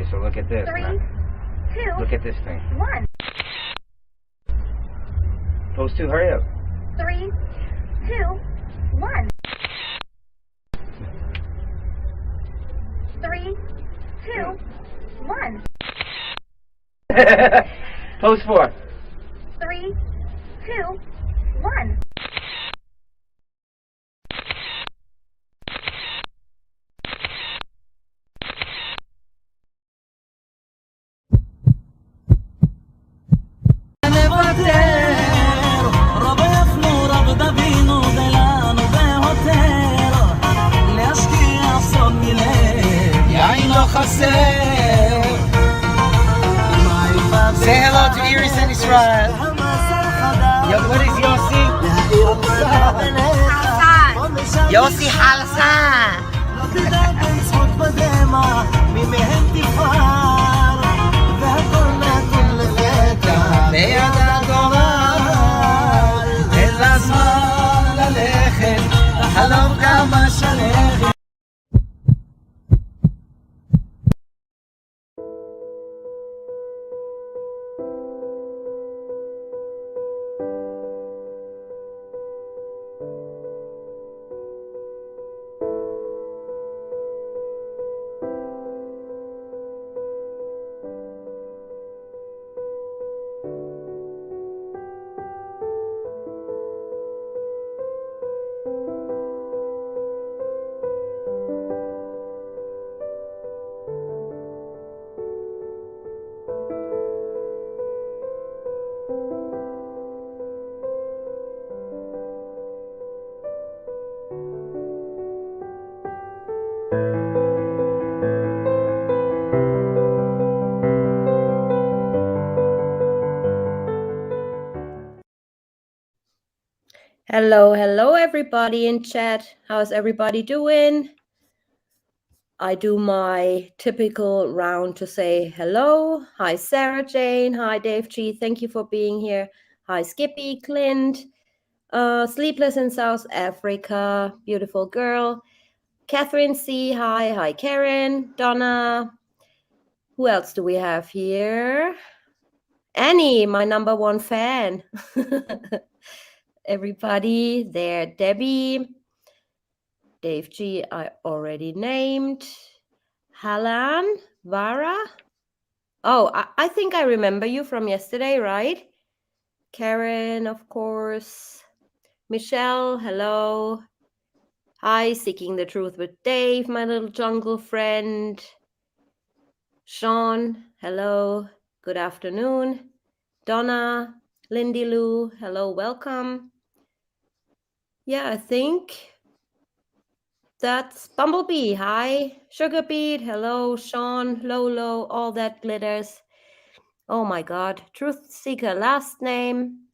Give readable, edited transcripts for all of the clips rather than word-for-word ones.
so look at this. 3, Now. 2, Look at this thing. 1. Pose 2, hurry up. 3, 2, 1. 3, 2, 1. Pose 4. 3, 2, 1. Say hello to Iris and Israel. What is Yossi? Yossi Halsan. ביד הגורל, אין לה זמן ללכת, לחלום כמה שלכת. Hello, everybody in chat. How's everybody doing? I do my typical round to say hello. Hi, Sarah Jane. Hi, Dave G. Thank you for being here. Hi, Skippy, Clint. Sleepless in South Africa. Beautiful girl. Catherine C. Hi. Hi, Karen. Donna. Who else do we have here? Annie, my number one fan. Everybody there. Debbie. Dave G, I already named. Halan, Vara. Oh, I think I remember you from yesterday, right? Karen, of course. Michelle, hello. Hi, Seeking the Truth with Dave, my little jungle friend. Sean, hello. Good afternoon. Donna, Lindy Lou, hello, welcome. Yeah, I think that's Bumblebee. Hi. Sugar Beat. Hello. Sean. Lolo. All that glitters. Oh my God. Truth Seeker last name.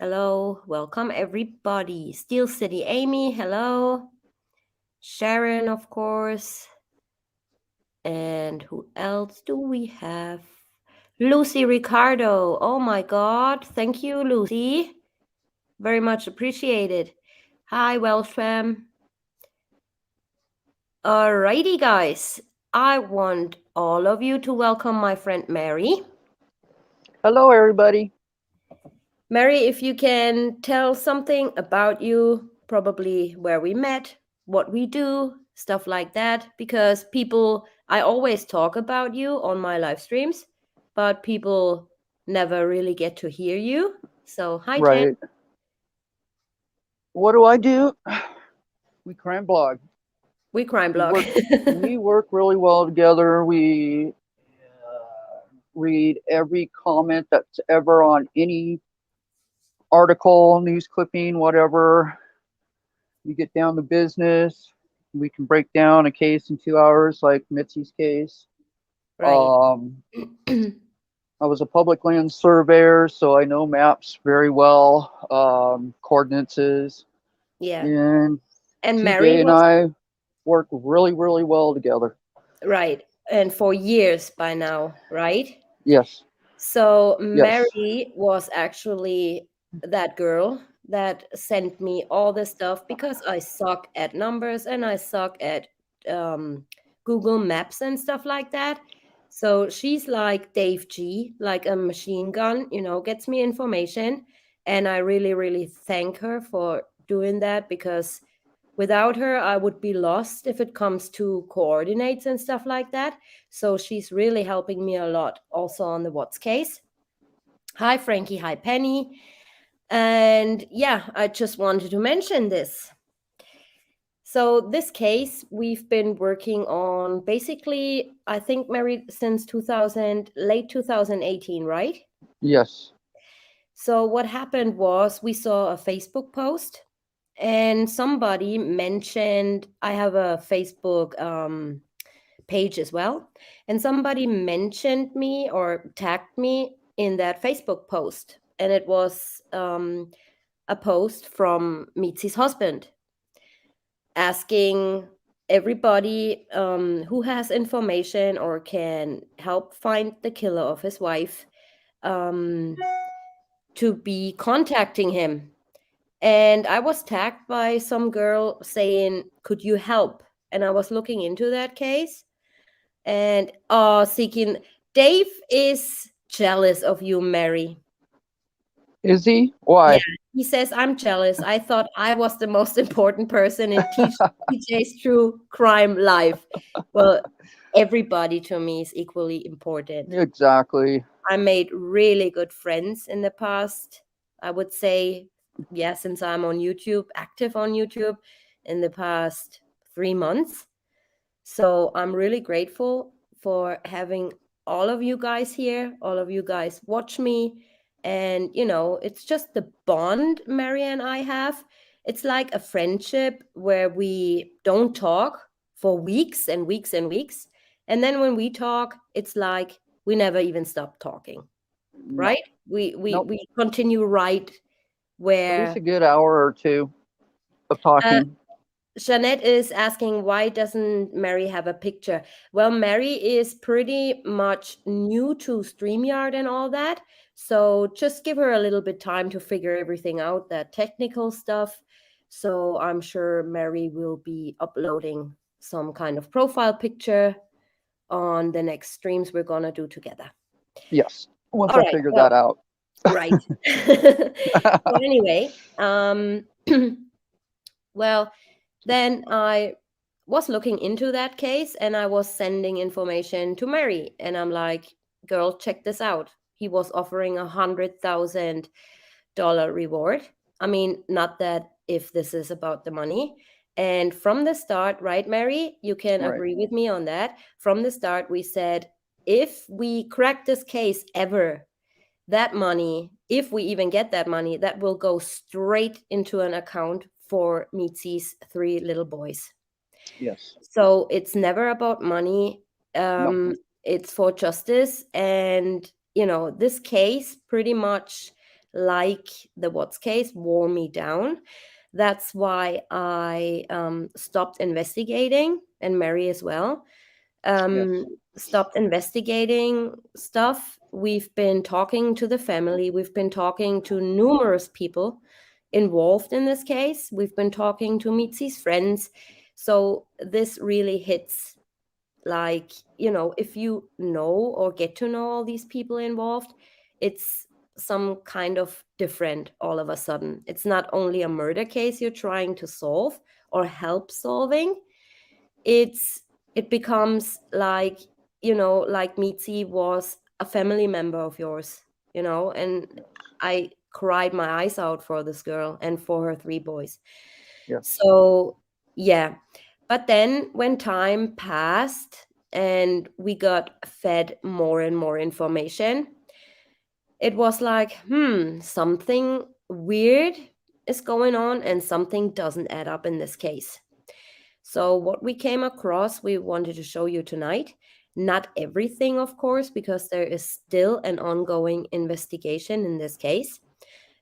Hello. Welcome everybody. Steel City Amy. Hello. Sharon, of course. And who else do we have? Lucy Ricardo. Oh my God. Thank you, Lucy. Very much appreciated. Hi, Welsh fam. Alrighty, guys. I want all of you to welcome my friend Mary. Hello, everybody. Mary, if you can tell something about you, probably where we met, what we do, stuff like that, because I always talk about you on my live streams, but people never really get to hear you. So, hi, Right. Jen. What do I do? We crime blog. We crime blog. We work really well together. We read every comment that's ever on any article, news clipping, whatever. We get down to business. We can break down a case in 2 hours, like Mitzi's case. Right. I was a public land surveyor, so I know maps very well, coordinates. Yeah. And Mary and I work really, really well together. Right. And for years by now, right? Yes. So Yes. Mary was actually that girl that sent me all the stuff because I suck at numbers and I suck at Google Maps and stuff like that. So she's like Dave G, like a machine gun, gets me information. And I really, really thank her for doing that, because without her, I would be lost if it comes to coordinates and stuff like that. So she's really helping me a lot also on the What's case. Hi, Frankie. Hi, Penny. And yeah, I just wanted to mention this. So this case we've been working on basically, I think, Mary, since late 2018, right? Yes. So what happened was we saw a Facebook post and somebody mentioned, I have a Facebook page as well, and somebody mentioned me or tagged me in that Facebook post. And it was a post from Mitzie's husband asking everybody who has information or can help find the killer of his wife to be contacting him. And I was tagged by some girl saying, could you help? And I was looking into that case and seeking. Dave is jealous of you, Mary. Is he? Why? Yeah, he says, I'm jealous. I thought I was the most important person in TJ's true crime life. Well, everybody to me is equally important. Exactly. I made really good friends in the past. I would say, yeah, since I'm on YouTube, active on YouTube in the past 3 months. So I'm really grateful for having all of you guys here. All of you guys watch me. And, it's just the bond Mary and I have. It's like a friendship where we don't talk for weeks and weeks and weeks. And then when we talk, it's like we never even stop talking, No. right? We Nope. we continue right At where least a good hour or two of talking. Jeanette is asking, why doesn't Mary have a picture? Well, Mary is pretty much new to StreamYard and all that. So just give her a little bit time to figure everything out, that technical stuff. So I'm sure Mary will be uploading some kind of profile picture on the next streams we're going to do together. Yes. Once All I right, figure well, that out. right. So anyway, well, then I was looking into that case and I was sending information to Mary. And I'm like, girl, check this out. He was offering $100,000 reward. I mean, not that if this is about the money. And from the start, right, Mary, you can Right. agree with me on that. From the start, we said, if we crack this case ever, that money, if we even get that money, that will go straight into an account for Mitzie's 3 little boys. Yes. So it's never about money. Nope. It's for justice. And, this case, pretty much like the Watts case, wore me down. That's why I stopped investigating, and Mary as well. Yes. Stopped investigating stuff. We've been talking to the family. We've been talking to numerous people involved in this case. We've been talking to Mitzie's friends. So this really hits, like, if you know or get to know all these people involved, it's some kind of different all of a sudden. It's not only a murder case you're trying to solve or help solving. It becomes like, like Mitzi was a family member of yours, and I cried my eyes out for this girl and for her 3 boys. Yes. So, yeah. But then when time passed and we got fed more and more information, it was like, something weird is going on and something doesn't add up in this case. So what we came across, we wanted to show you tonight. Not everything, of course, because there is still an ongoing investigation in this case.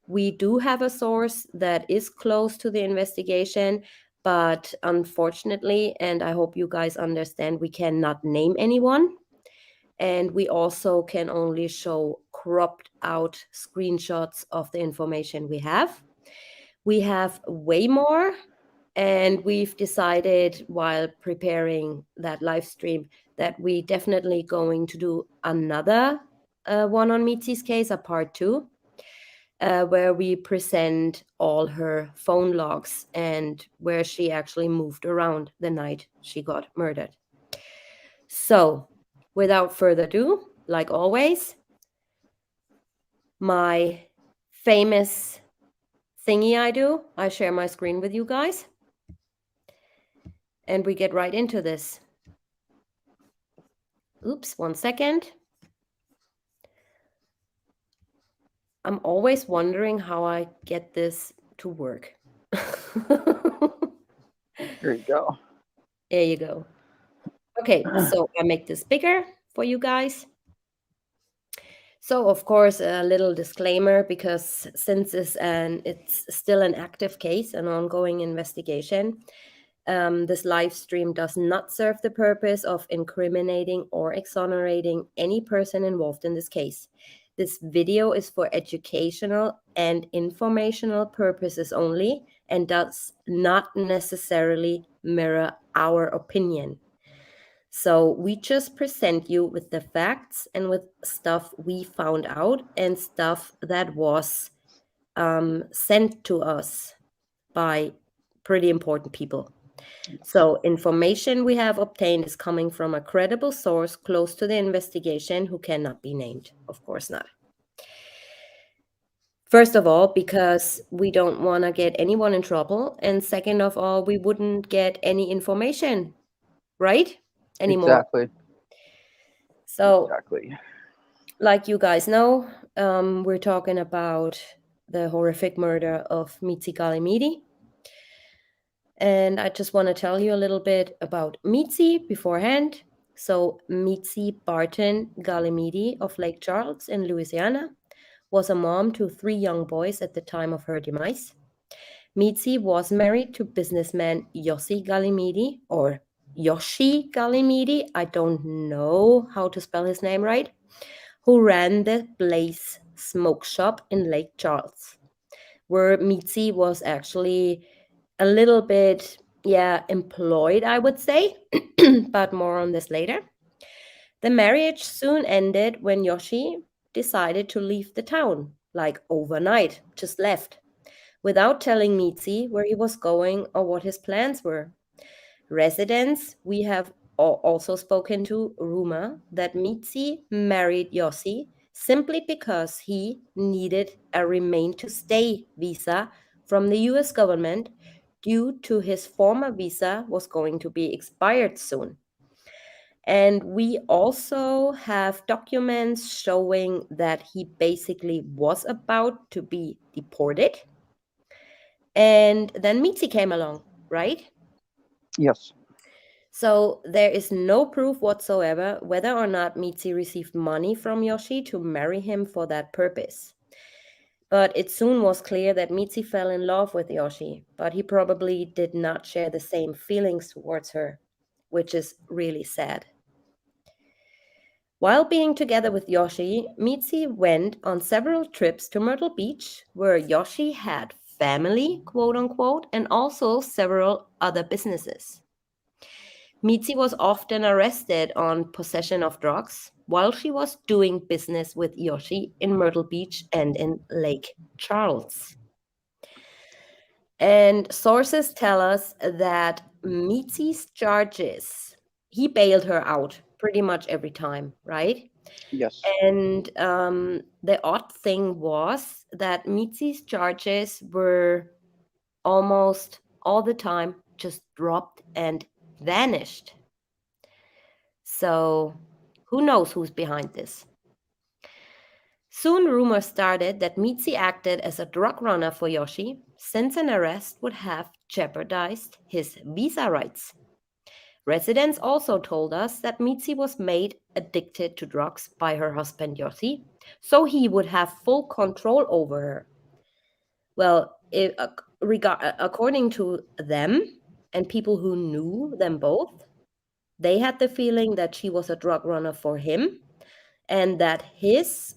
We do have a source that is close to the investigation, but unfortunately, and I hope you guys understand, we cannot name anyone. And we also can only show cropped out screenshots of the information we have. We have way more And we've decided while preparing that live stream that we definitely going to do another one on Mitzie's case, a part 2, where we present all her phone logs and where she actually moved around the night she got murdered. So, without further ado, like always, my famous thingy I share my screen with you guys. And we get right into this. Oops, 1 second. I'm always wondering how I get this to work. Here you go. There you go. Okay, so I make this bigger for you guys. So, of course, a little disclaimer, because since it's still an active case, an ongoing investigation, this live stream does not serve the purpose of incriminating or exonerating any person involved in this case. This video is for educational and informational purposes only and does not necessarily mirror our opinion. So we just present you with the facts and with stuff we found out and stuff that was sent to us by pretty important people. So information we have obtained is coming from a credible source close to the investigation who cannot be named. Of course not. First of all, because we don't want to get anyone in trouble. And second of all, we wouldn't get any information, right? Anymore. Exactly. So, Exactly. like you guys know, we're talking about the horrific murder of Mitzi Galimidi. And I just want to tell you a little bit about Mitzi beforehand. So, Mitzi Barton Galimidi of Lake Charles in Louisiana was a mom to 3 young boys at the time of her demise. Mitzi was married to businessman Yossi Galimidi, or Yoshi Galimidi, I don't know how to spell his name right, who ran the Blaze Smoke Shop in Lake Charles, where Mitzi was actually a little bit, employed, I would say, but more on this later. The marriage soon ended when Yoshi decided to leave the town, like overnight, just left, without telling Mitzi where he was going or what his plans were. Residents we have also spoken to rumor that Mitzi married Yossi simply because he needed a remain to stay visa from the US government due to his former visa was going to be expired soon. And we also have documents showing that he basically was about to be deported. And then Mitzi came along, right? Yes. So there is no proof whatsoever whether or not Mitzi received money from Yoshi to marry him for that purpose. But it soon was clear that Mitzi fell in love with Yoshi, but he probably did not share the same feelings towards her, which is really sad. While being together with Yoshi, Mitzi went on several trips to Myrtle Beach, where Yoshi had family, quote unquote, and also several other businesses. Mitzi was often arrested on possession of drugs while she was doing business with Yoshi in Myrtle Beach and in Lake Charles. And sources tell us that Mitzi's charges, he bailed her out pretty much every time, right? Yes. And the odd thing was that Mitzi's charges were almost all the time just dropped and vanished. So who knows who's behind this? Soon rumors started that Mitzi acted as a drug runner for Yoshi, since an arrest would have jeopardized his visa rights. Residents also told us that Mitzi was made addicted to drugs by her husband Yossi, so he would have full control over her. Well, according to them and people who knew them both, they had the feeling that she was a drug runner for him and that his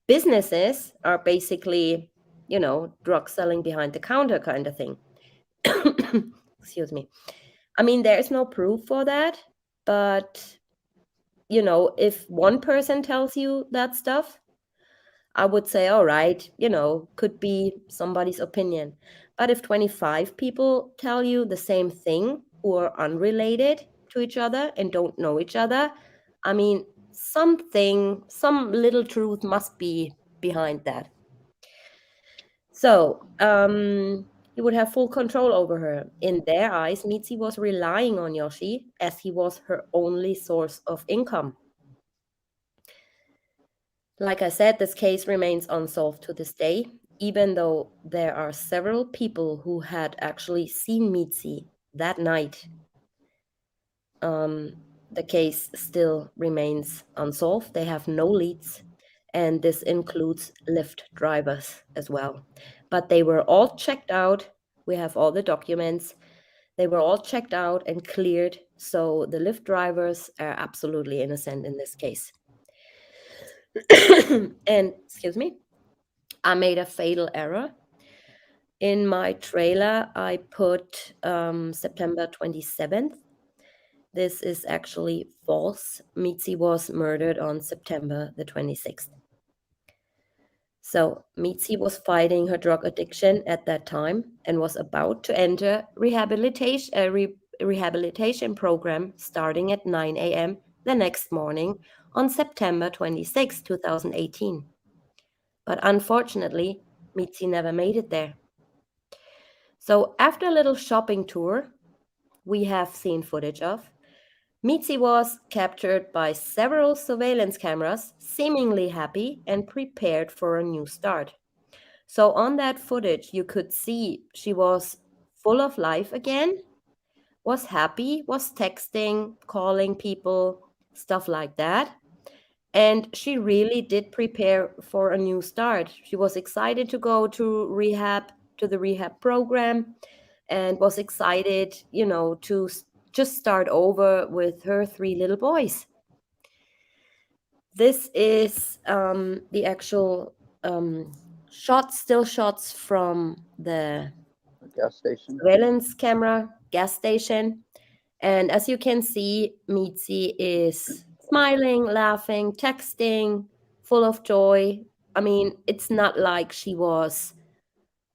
businesses are basically, drug selling behind the counter kind of thing. Excuse me. I mean, there is no proof for that, but if one person tells you that stuff, I would say, all right, could be somebody's opinion. But if 25 people tell you the same thing who are unrelated to each other and don't know each other, I mean, some little truth must be behind that. So, he would have full control over her. In their eyes, Mitzi was relying on Yossi as he was her only source of income. Like I said, this case remains unsolved to this day, even though there are several people who had actually seen Mitzi that night. The case still remains unsolved. They have no leads, and this includes Lyft drivers as well. But they were all checked out. We have all the documents. They were all checked out and cleared, so the Lyft drivers are absolutely innocent in this case. And, excuse me, I made a fatal error. In my trailer, I put September 27th. This is actually false. Mitzi was murdered on September the 26th. So Mitzi was fighting her drug addiction at that time and was about to enter rehabilitation program starting at 9 a.m. the next morning on September 26, 2018. But unfortunately, Mitzi never made it there. So after a little shopping tour we have seen footage of, Mitzi was captured by several surveillance cameras, seemingly happy and prepared for a new start. So on that footage, you could see she was full of life again, was happy, was texting, calling people, stuff like that. And she really did prepare for a new start. She was excited to go to the rehab program, and was excited, to just start over with her 3 little boys. This is the actual still shots from the Gas station. surveillance camera gas station. And as you can see, Mitzi is smiling, laughing, texting, full of joy. I mean, it's not like she was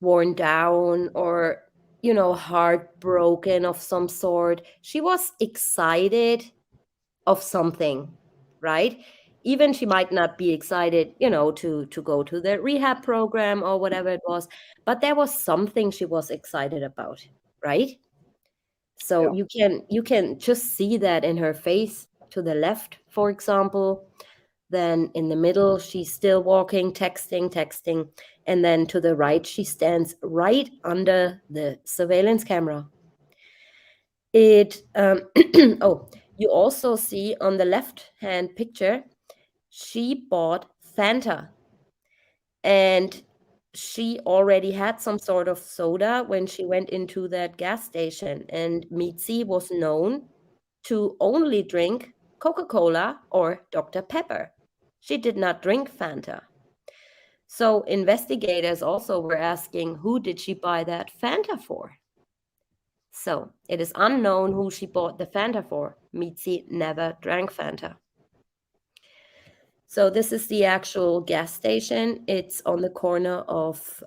worn down or, heartbroken of some sort. She was excited of something, right? Even she might not be excited, to go to the rehab program or whatever it was, but there was something she was excited about, right? So Yeah. you can just see that in her face. To the left, for example, then in the middle she's still walking, texting, and then to the right she stands right under the surveillance camera. Oh, you also see on the left hand picture she bought Fanta, and she already had some sort of soda when she went into that gas station, and Mitzi was known to only drink Coca-Cola or Dr. Pepper. She did not drink Fanta. So investigators also were asking, who did she buy that Fanta for? So it is unknown who she bought the Fanta for. Mitzi never drank Fanta. So this is the actual gas station. It's on the corner of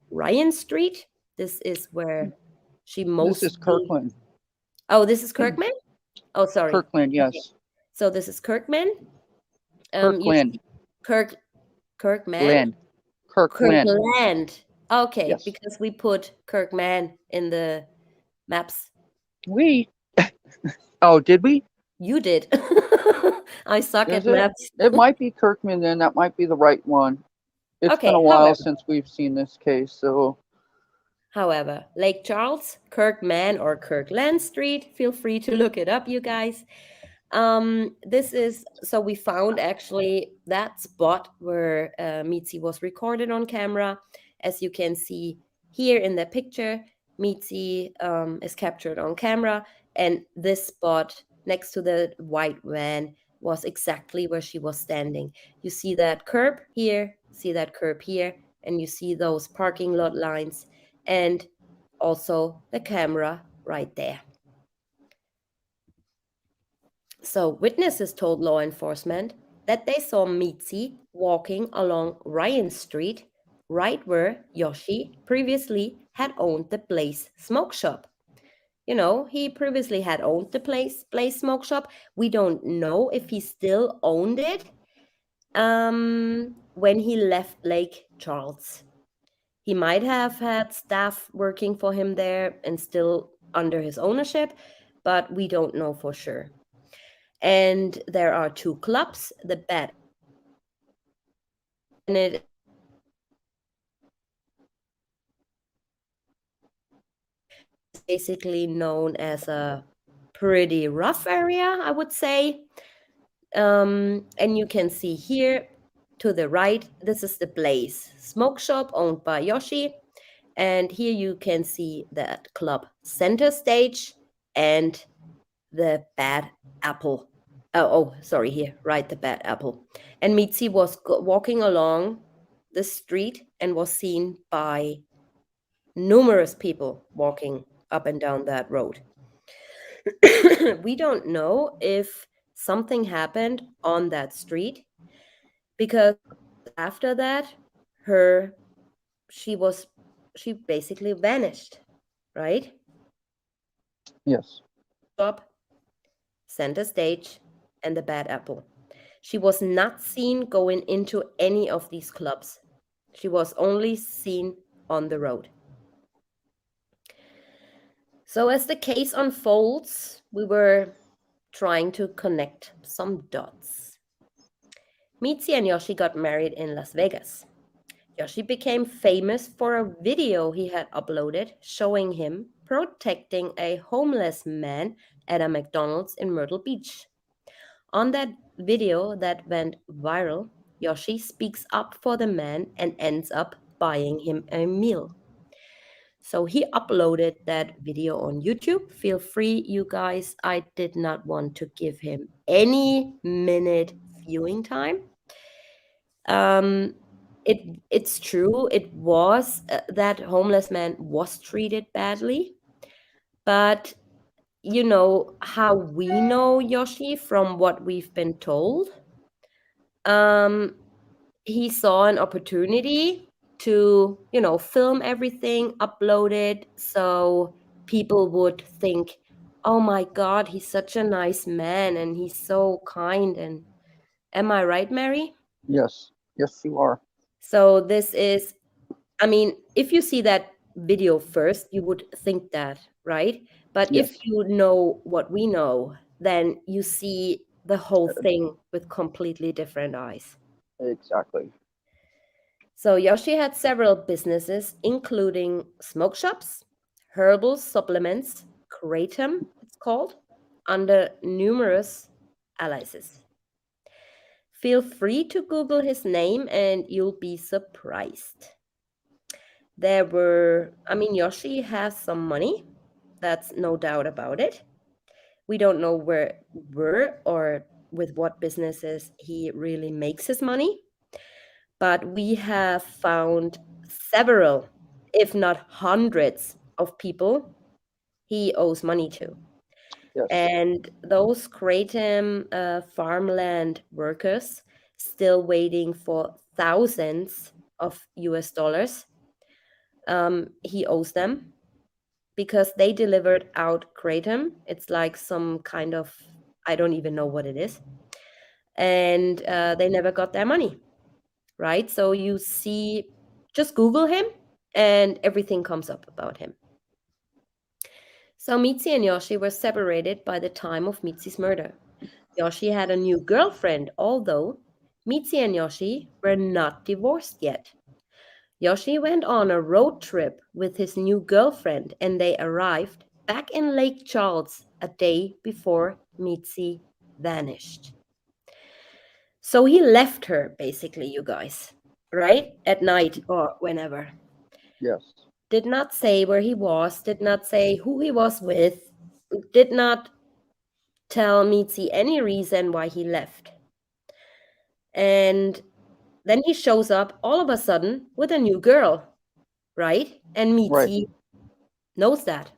Ryan Street. This is where she mostly... This is Kirkland. Oh, this is Kirkman? Oh, sorry. Kirkland, yes. Okay. So this is Kirkman. Kirkland. Kirkman? Kirkland. Kirkland. Okay, Yes. because we put Kirkman in the maps. Oh, did we? You did. I suck Is at maps. It might be Kirkman then. That might be the right one. It's Okay, been a while however. since we've seen this case, so... However, Lake Charles, Kirkman, or Kirkland Street, feel free to look it up, you guys. So we found actually that spot where Mitzi was recorded on camera. As you can see here in the picture, Mitzi is captured on camera, and this spot next to the white van was exactly where she was standing. You see that curb here, and you see those parking lot lines. And also the camera right there. So witnesses told law enforcement that they saw Mitzi walking along Ryan Street, right where Yossi previously had owned the Blaze Smoke Shop. You know, he previously had owned the Blaze Smoke Shop. We don't know if he still owned it when he left Lake Charles. He might have had staff working for him there and still under his ownership, but we don't know for sure. And there are two clubs, the Bad, and it is basically known as a pretty rough area, I would say. And you can see here to the right, this is the Blaze Smoke Shop owned by Yossi. And here you can see that club Center Stage and the Bad Apple. Sorry, here, right, the Bad Apple. And Mitzi was walking along the street and was seen by numerous people walking up and down that road. We don't know if something happened on that street, because after that, she basically vanished, right? Yes. Shop, Center Stage, and the Bad Apple. She was not seen going into any of these clubs. She was only seen on the road. So as the case unfolds, we were trying to connect some dots. Mitzi and Yossi got married in Las Vegas. Yossi became famous for a video he had uploaded showing him protecting a homeless man at a McDonald's in Myrtle Beach. On that video that went viral, Yossi speaks up for the man and ends up buying him a meal. So he uploaded that video on YouTube. Feel free, you guys. I did not want to give him any minute viewing time. It's true. It was that homeless man was treated badly, but you know how we know Yossi from what we've been told. He saw an opportunity to, film everything, upload it, so people would think, oh my God, he's such a nice man and he's so kind. And am I right, Mary? Yes. Yes, you are. So this is, if you see that video first, you would think that, right? But Yes. if you know what we know, then you see the whole thing with completely different eyes. Exactly. So Yossi had several businesses, including smoke shops, herbal supplements, kratom, it's called, under numerous aliases. Feel free to Google his name and you'll be surprised. Yossi has some money. That's no doubt about it. We don't know where or with what businesses he really makes his money. But we have found several, if not hundreds, of people he owes money to. Yes. And those kratom farmland workers still waiting for thousands of US dollars. He owes them because they delivered out kratom. It's like some kind of, I don't even know what it is. And they never got their money, right? So you see, just Google him and everything comes up about him. So Mitzi and Yossi were separated by the time of Mitzi's murder. Yossi had a new girlfriend, although Mitzi and Yossi were not divorced yet. Yossi went on a road trip with his new girlfriend and they arrived back in Lake Charles a day before Mitzi vanished. So he left her, basically, you guys, right? At night or whenever. Yes. Did not say where he was, did not say who he was with, did not tell Mitzi any reason why he left. And then he shows up all of a sudden with a new girl, right? And Mitzi knows that.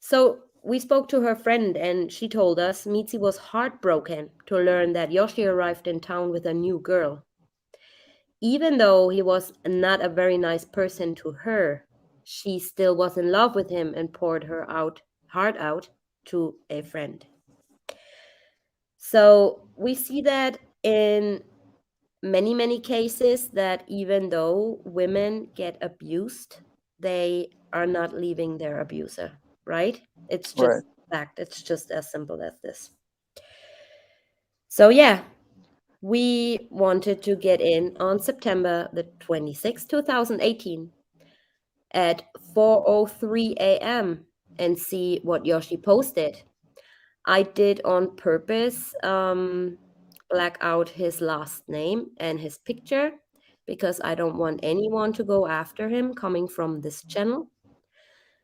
So we spoke to her friend, and she told us Mitzi was heartbroken to learn that Yossi arrived in town with a new girl. Even though he was not a very nice person to her, she still was in love with him and poured her heart out to a friend. So we see that in many cases, that even though women get abused, they are not leaving their abuser, right? It's just Right. fact. It's just as simple as this. So yeah, we wanted to get in on September the 26th, 2018 at 4:03 a.m. and see what Yossi posted. I did on purpose black out his last name and his picture because I don't want anyone to go after him coming from this channel.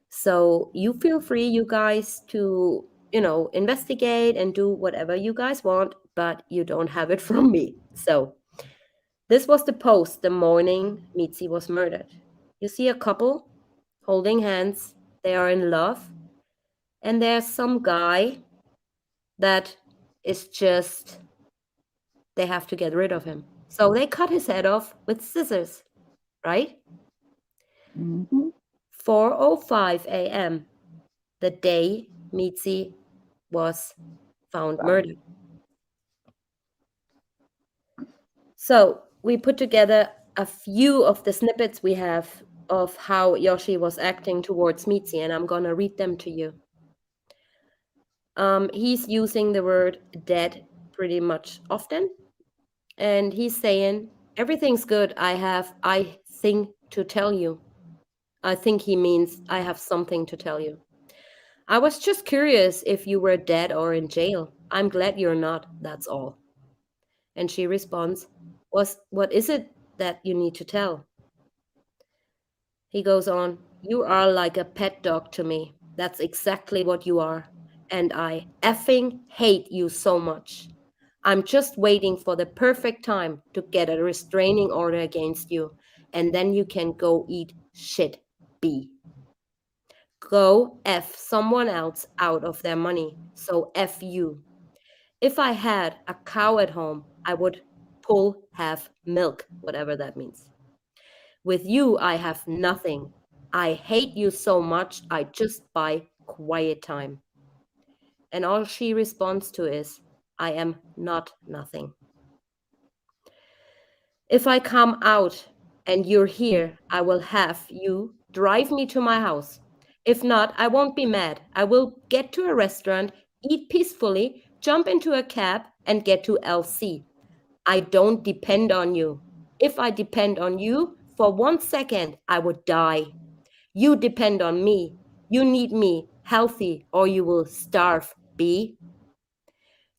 So you feel free, you guys, to, investigate and do whatever you guys want, but you don't have it from me. So this was the post the morning Mitzi was murdered. You see a couple holding hands, they are in love, and there's some guy that is just, they have to get rid of him. So they cut his head off with scissors, right? Mm-hmm. 4:05 a.m., the day Mitzi was found murdered. So we put together a few of the snippets we have of how Yossi was acting towards Mitzi, and I'm going to read them to you. He's using the word dead pretty much often, and he's saying, everything's good, I think to tell you. I think he means I have something to tell you. I was just curious if you were dead or in jail. I'm glad you're not, that's all. And she responds, what is it that you need to tell? He goes on, you are like a pet dog to me. That's exactly what you are. And I effing hate you so much. I'm just waiting for the perfect time to get a restraining order against you, and then you can go eat shit, B. Go F someone else out of their money, so F you. If I had a cow at home, I would pull half milk, whatever that means. With you, I have nothing. I hate you so much, I just buy quiet time. And all she responds to is, I am not nothing. If I come out and you're here, I will have you drive me to my house. If not, I won't be mad. I will get to a restaurant, eat peacefully, jump into a cab, and get to LC. I don't depend on you. If I depend on you for 1 second, I would die. You depend on me. You need me healthy or you will starve, B.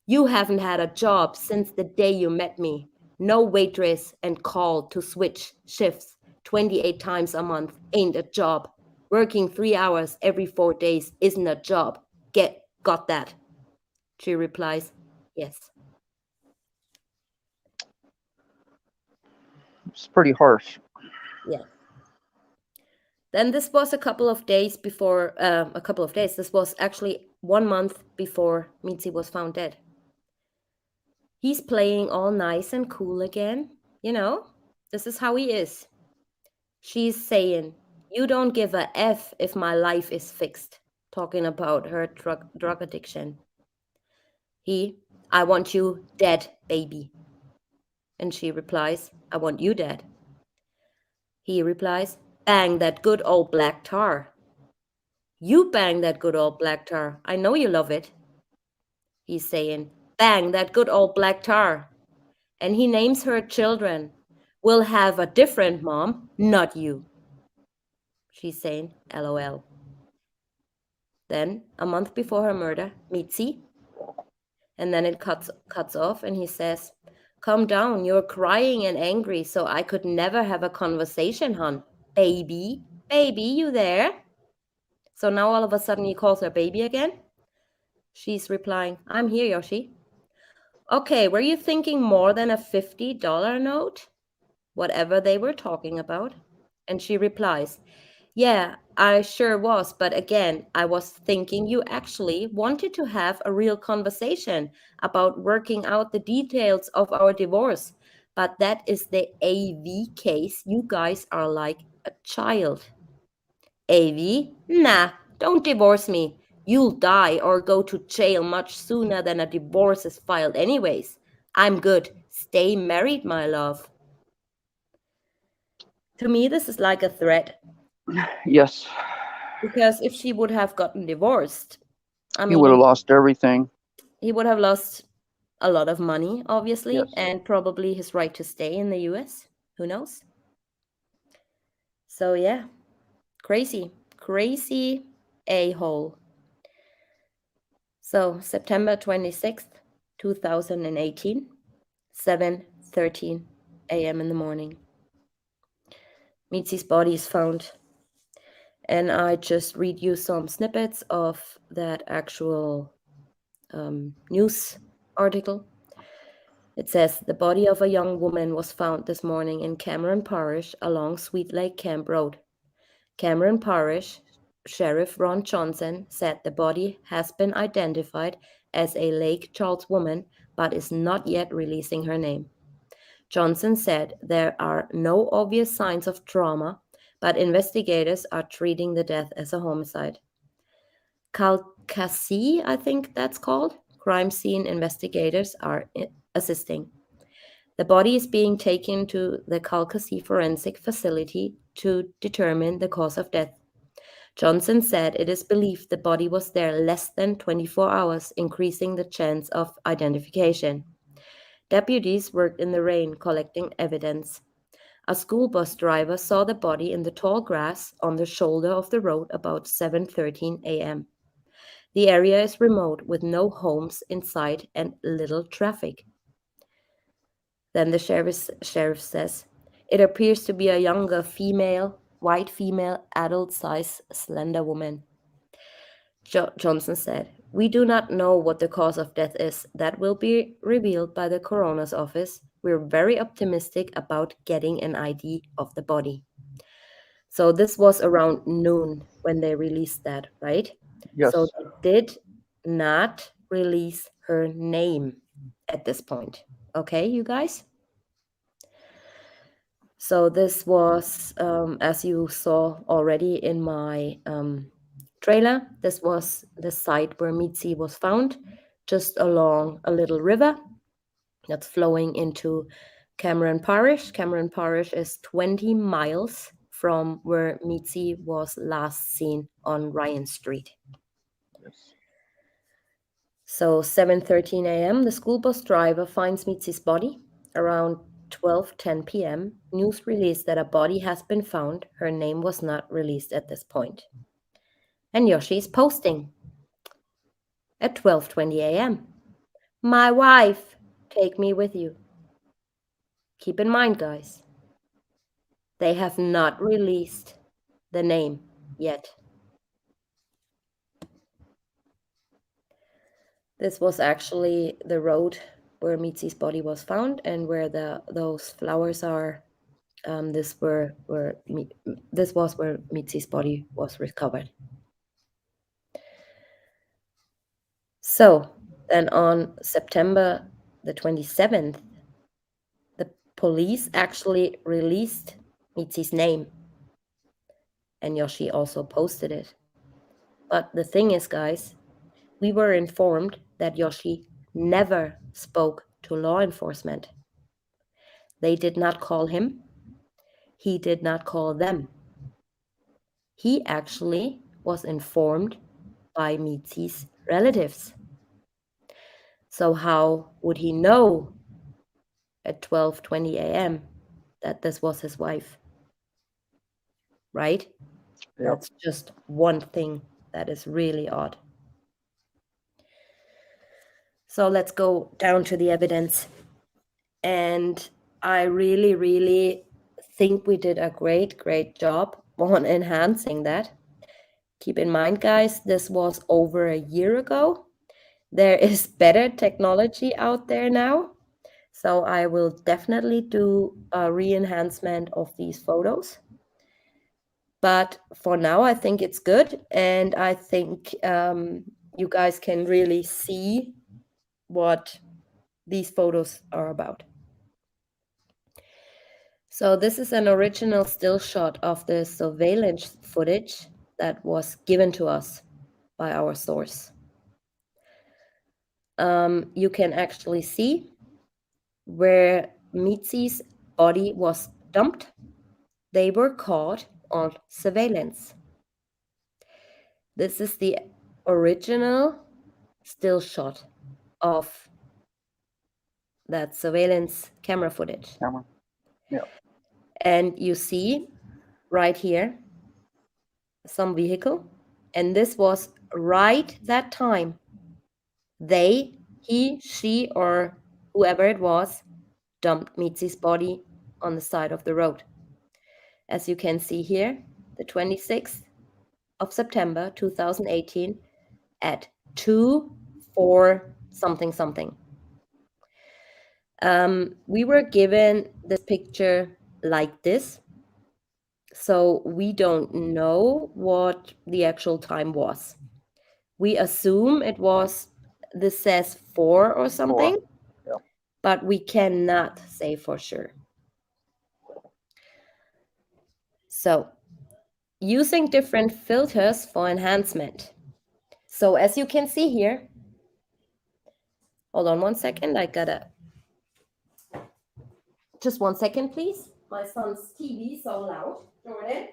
You haven't had a job since the day you met me. No waitress and call to switch shifts 28 times a month ain't a job. Working 3 hours every 4 days isn't a job. Got that? She replies, yes. It's pretty harsh. Yeah. Then this was a couple of days, this was actually 1 month before Mitzi was found dead. He's playing all nice and cool again. This is how he is. She's saying, you don't give a F if my life is fixed, talking about her drug addiction. I want you dead, baby. And she replies, I want you dead. He replies, bang that good old black tar. You bang that good old black tar. I know you love it. He's saying, bang that good old black tar. And he names her children. We'll have a different mom, not you. She's saying, LOL. Then, a month before her murder, Mitzi. And then it cuts off and he says, calm down, you're crying and angry, so I could never have a conversation, hon. Baby, you there? So now all of a sudden he calls her baby again. She's replying, I'm here, Yossi. Okay, were you thinking more than a $50 note? Whatever they were talking about. And she replies, Yeah, I sure was. But again, I was thinking you actually wanted to have a real conversation about working out the details of our divorce. But that is the AV case. You guys are like a child. AV? Nah, don't divorce me. You'll die or go to jail much sooner than a divorce is filed, anyways. I'm good. Stay married, my love. To me, this is like a threat Yes, because if she would have gotten divorced, I he would have mean, lost everything. he would have lost a lot of money, obviously, Yes. and probably his right to stay in the US. Who knows? So, yeah, crazy, crazy a hole. So, September 26th, 2018, 7:13 a.m. in the morning. Mitzie's body is found. And I just read you some snippets of that actual news article. It says the body of a young woman was found this morning in Cameron Parish along Sweet Lake Camp Road. Cameron Parish Sheriff Ron Johnson said the body has been identified as a Lake Charles woman but is not yet releasing her name. Johnson said there are no obvious signs of trauma, but investigators are treating the death as a homicide. Calcasi, I think that's called, crime scene investigators are assisting. The body is being taken to the Calcasi forensic facility to determine the cause of death. Johnson said it is believed the body was there less than 24 hours, increasing the chance of identification. Deputies worked in the rain collecting evidence. A school bus driver saw the body in the tall grass on the shoulder of the road about 7:13 a.m. The area is remote with no homes in sight and little traffic. Then the sheriff says, it appears to be a younger female, white female, adult-sized, slender woman. Johnson said, we do not know what the cause of death is. That will be revealed by the coroner's office. We're very optimistic about getting an ID of the body. So this was around noon when they released that, right? So Yes. they did not release her name at this point. Okay, you guys? So this was, as you saw already in my trailer, this was the site where Mitzi was found, just along a little river that's flowing into Cameron Parish. Cameron Parish is 20 miles from where Mitzi was last seen on Ryan Street. Yes. So 7:13 a.m., the school bus driver finds Mitzi's body. Around 12:10 p.m., news released that a body has been found. Her name was not released at this point. And Yossi is posting at 12:20 a.m. My wife, take me with you. Keep in mind, guys, they have not released the name yet. This was actually the road where Mitzi's body was found and where those flowers are. This was where Mitzi's body was recovered. So then on September the 27th, the police actually released Mitzi's name. And Yossi also posted it. But the thing is, guys, we were informed that Yossi never spoke to law enforcement. They did not call him. He did not call them. He actually was informed by Mitzi's relatives. So how would he know at 12:20 a.m. that this was his wife? Right? Yep. That's just one thing that is really odd. So let's go down to the evidence. And I really, really think we did a great, great job on enhancing that. Keep in mind, guys, this was over a year ago. There is better technology out there now. So I will definitely do a re-enhancement of these photos. But for now, I think it's good. And I think you guys can really see what these photos are about. So this is an original still shot of the surveillance footage that was given to us by our source. You can actually see where Mitzie's body was dumped. They were caught on surveillance. This is the original still shot of that surveillance camera footage. Camera. Yeah. And you see right here some vehicle. And this was right that time. They, he, she, or whoever it was, dumped Mitzie's body on the side of the road. As you can see here, the 26th of September 2018 at 2:04 something something. We were given this picture like this, so we don't know what the actual time was. We assume it was, this says 4 or something, Yeah. but we cannot say for sure. So, using different filters for enhancement. So as you can see here, hold on 1 second, I gotta, just 1 second, please. My son's TV is so loud. Jordan?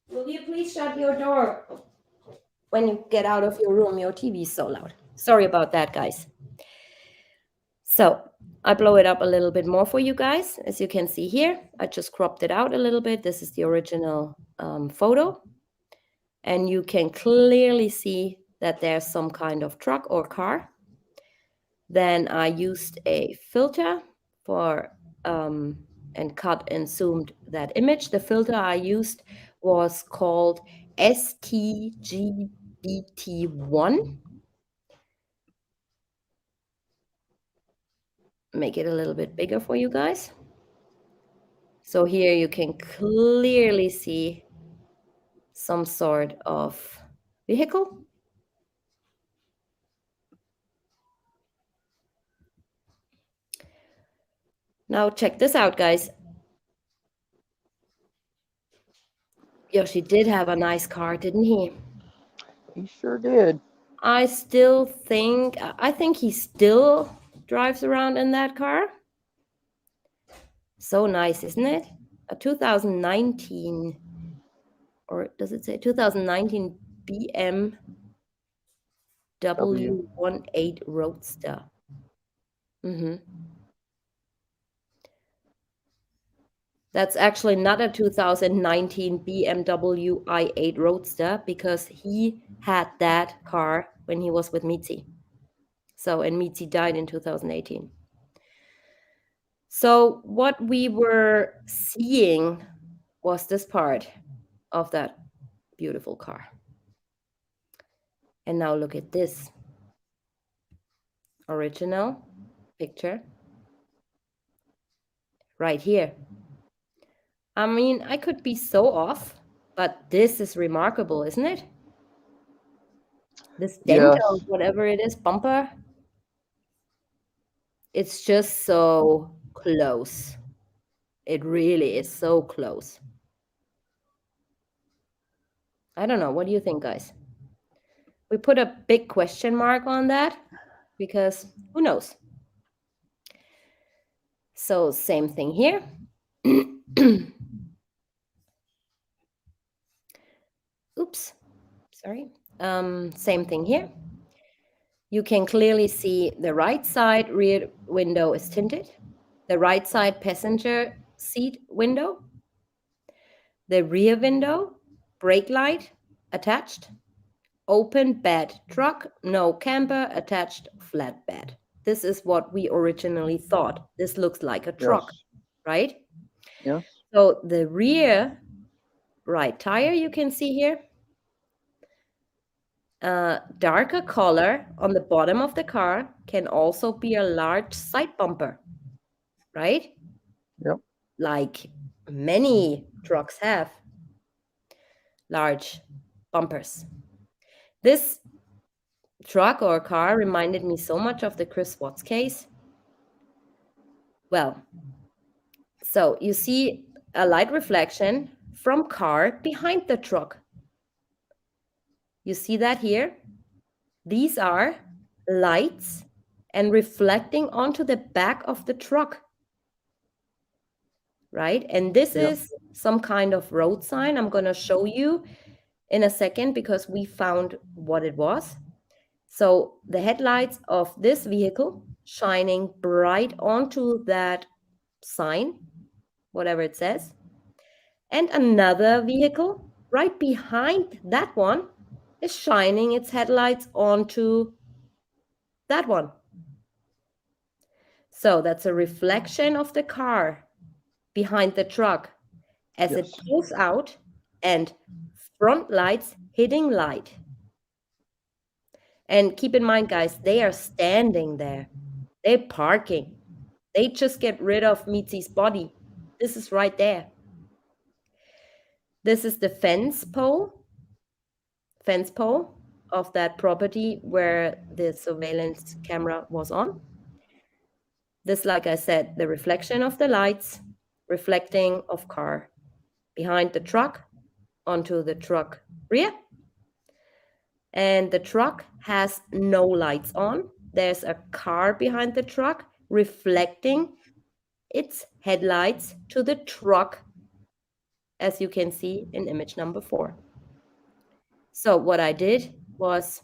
Will you please shut your door? When you get out of your room, your TV is so loud. Sorry about that, guys. So I blow it up a little bit more for you guys. As you can see here, I just cropped it out a little bit. This is the original photo. And you can clearly see that there's some kind of truck or car. Then I used a filter for and cut and zoomed that image. The filter I used was called STGBT1. Make it a little bit bigger for you guys. So here you can clearly see some sort of vehicle. Now check this out, guys. Yossi did have a nice car, didn't he? He sure did. I think he still drives around in that car. So nice, isn't it? A 2019, or does it say 2019 BMW 18 Roadster. That's actually not a 2019 BMW i8 Roadster because he had that car when he was with Mitzi. So, and Mitzi died in 2018. So what we were seeing was this part of that beautiful car. And now look at this original picture right here. I mean, I could be so off, but this is remarkable, isn't it? This dent or whatever it is, bumper. It's just so close. It really is so close. I don't know. What do you think, guys? We put a big question mark on that because who knows? So same thing here. Oops, sorry. Same thing here. You can clearly see the right side rear window is tinted, the right side passenger seat window, the rear window, brake light attached, open bed truck, no camper, attached flatbed. This is what we originally thought. This looks like a truck, right? Yes. So the rear right tire you can see here, darker color on the bottom of the car can also be a large side bumper, right? Yep. Like many trucks have large bumpers. This truck or car reminded me so much of the Chris Watts case. Well, so you see a light reflection from car behind the truck. You see that here? These are lights and reflecting onto the back of the truck, right? And this is some kind of road sign. I'm going to show you in a second because we found what it was. So the headlights of this vehicle shining bright onto that sign, whatever it says, and another vehicle right behind that one is shining its headlights onto that one. So that's a reflection of the car behind the truck as it pulls out and front lights hitting light. And keep in mind, guys, they are standing there. They're parking. They just get rid of Mitzie's body. This is right there. This is the fence pole of that property where the surveillance camera was on. This, like I said, the reflection of the lights, reflecting of car behind the truck onto the truck rear. And the truck has no lights on. There's a car behind the truck reflecting its headlights to the truck, as you can see in image number 4. So what I did was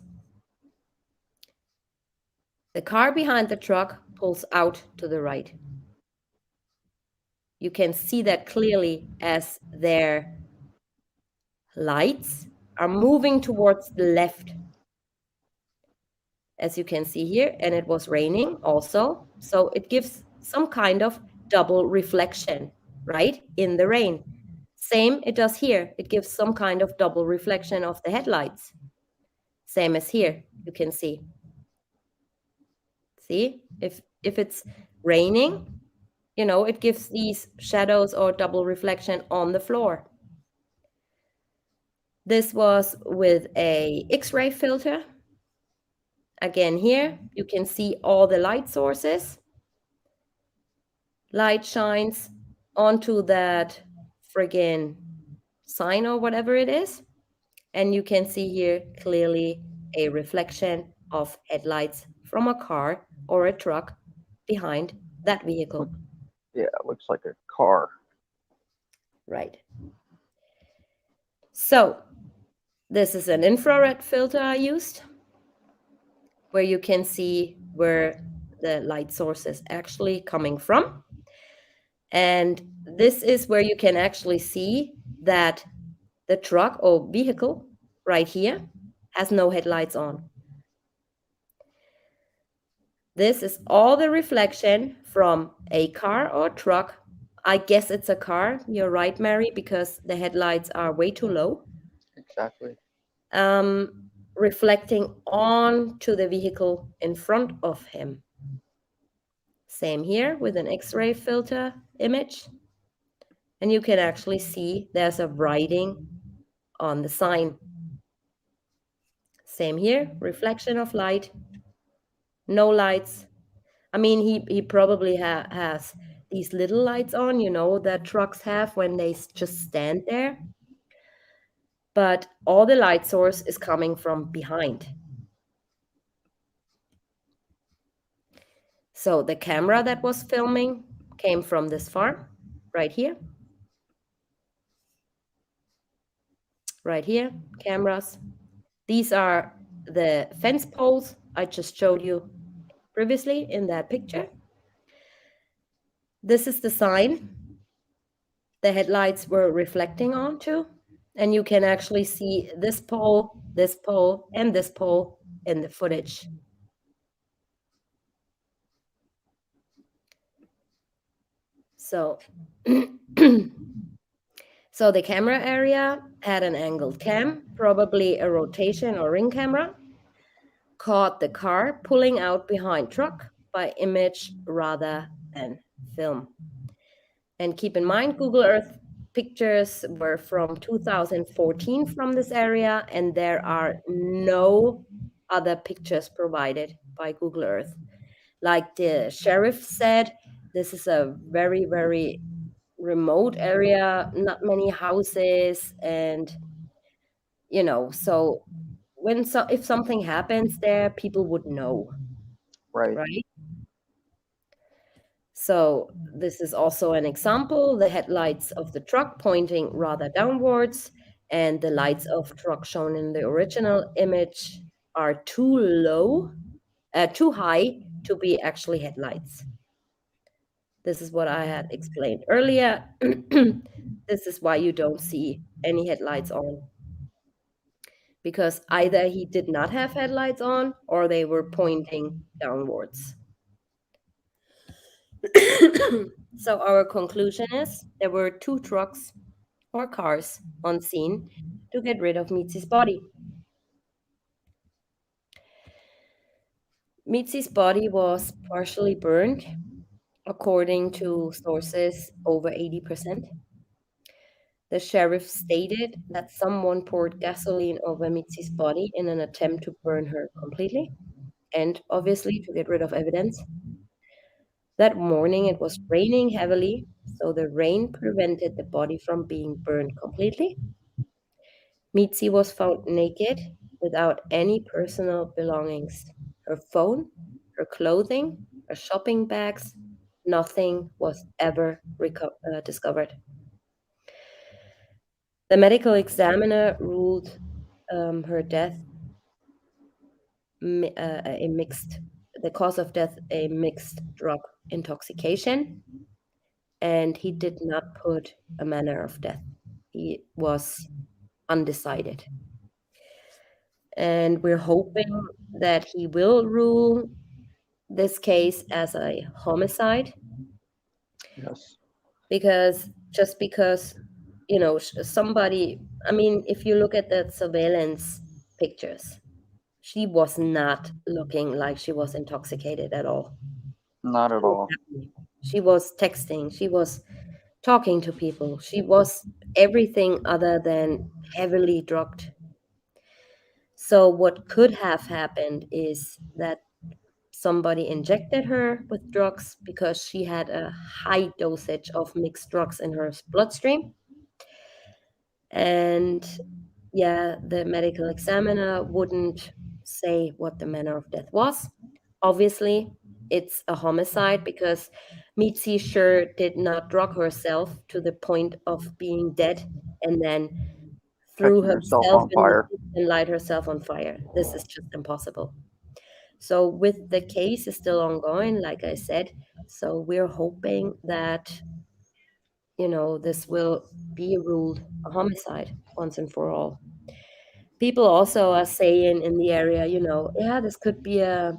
the car behind the truck pulls out to the right. You can see that clearly as their lights are moving towards the left, as you can see here, and it was raining also, so it gives some kind of double reflection, right, in the rain. Same it does here. It gives some kind of double reflection of the headlights. Same as here, you can see. See, if it's raining, you know, it gives these shadows or double reflection on the floor. This was with a X-ray filter. Again, here you can see all the light sources. Light shines onto that friggin' sign or whatever it is. And you can see here clearly a reflection of headlights from a car or a truck behind that vehicle. Yeah, it looks like a car. Right. So this is an infrared filter I used, where you can see where the light source is actually coming from. And this is where you can actually see that the truck or vehicle right here has no headlights on. This is all the reflection from a car or truck. I guess it's a car. You're right, Mary, because the headlights are way too low. Exactly. Reflecting onto the vehicle in front of him. Same here with an X-ray filter image. And you can actually see there's a writing on the sign. Same here, reflection of light, no lights. I mean, he probably has these little lights on, you know, that trucks have when they just stand there. But all the light source is coming from behind. So the camera that was filming came from this farm, right here. Right here, cameras. These are the fence poles I just showed you previously in that picture. This is the sign the headlights were reflecting onto. And you can actually see this pole, and this pole in the footage. So, so the camera area had an angled cam, probably a rotation or ring camera, caught the car pulling out behind truck by image rather than film. And keep in mind, Google Earth pictures were from 2014 from this area, and there are no other pictures provided by Google Earth. Like the sheriff said, this is a very, very remote area, not many houses, and so if something happens there, people would know, Right. right? So this is also an example, the headlights of the truck pointing rather downwards, and the lights of truck shown in the original image are too high to be actually headlights. This is what I had explained earlier. This is why you don't see any headlights on. Because either he did not have headlights on or they were pointing downwards. So our conclusion is there were 2 trucks or cars on scene to get rid of Mitzie's body. Mitzie's body was partially burned, according to sources, over 80%. The sheriff stated that someone poured gasoline over Mitzie's body in an attempt to burn her completely, and obviously to get rid of evidence. That morning it was raining heavily, so the rain prevented the body from being burned completely. Mitzi was found naked without any personal belongings. Her phone, her clothing, her shopping bags, nothing was ever discovered. The medical examiner ruled her death the cause of death a mixed drug intoxication, and he did not put a manner of death. He was undecided. And we're hoping that he will rule this case as a homicide. Yes. Because somebody, I mean, if you look at the surveillance pictures, she was not looking like she was intoxicated at all. Not at all. She was texting, she was talking to people, she was everything other than heavily drugged. So what could have happened is that somebody injected her with drugs because she had a high dosage of mixed drugs in her bloodstream. And yeah, the medical examiner wouldn't say what the manner of death was. Obviously, it's a homicide because Mitzi sure did not drug herself to the point of being dead and then threw Catching herself herself on in the fire. pit and light herself on fire. This is just impossible. So with the case is still ongoing, like I said, so we're hoping that this will be ruled a homicide once and for all. People also are saying in the area, yeah, this could be a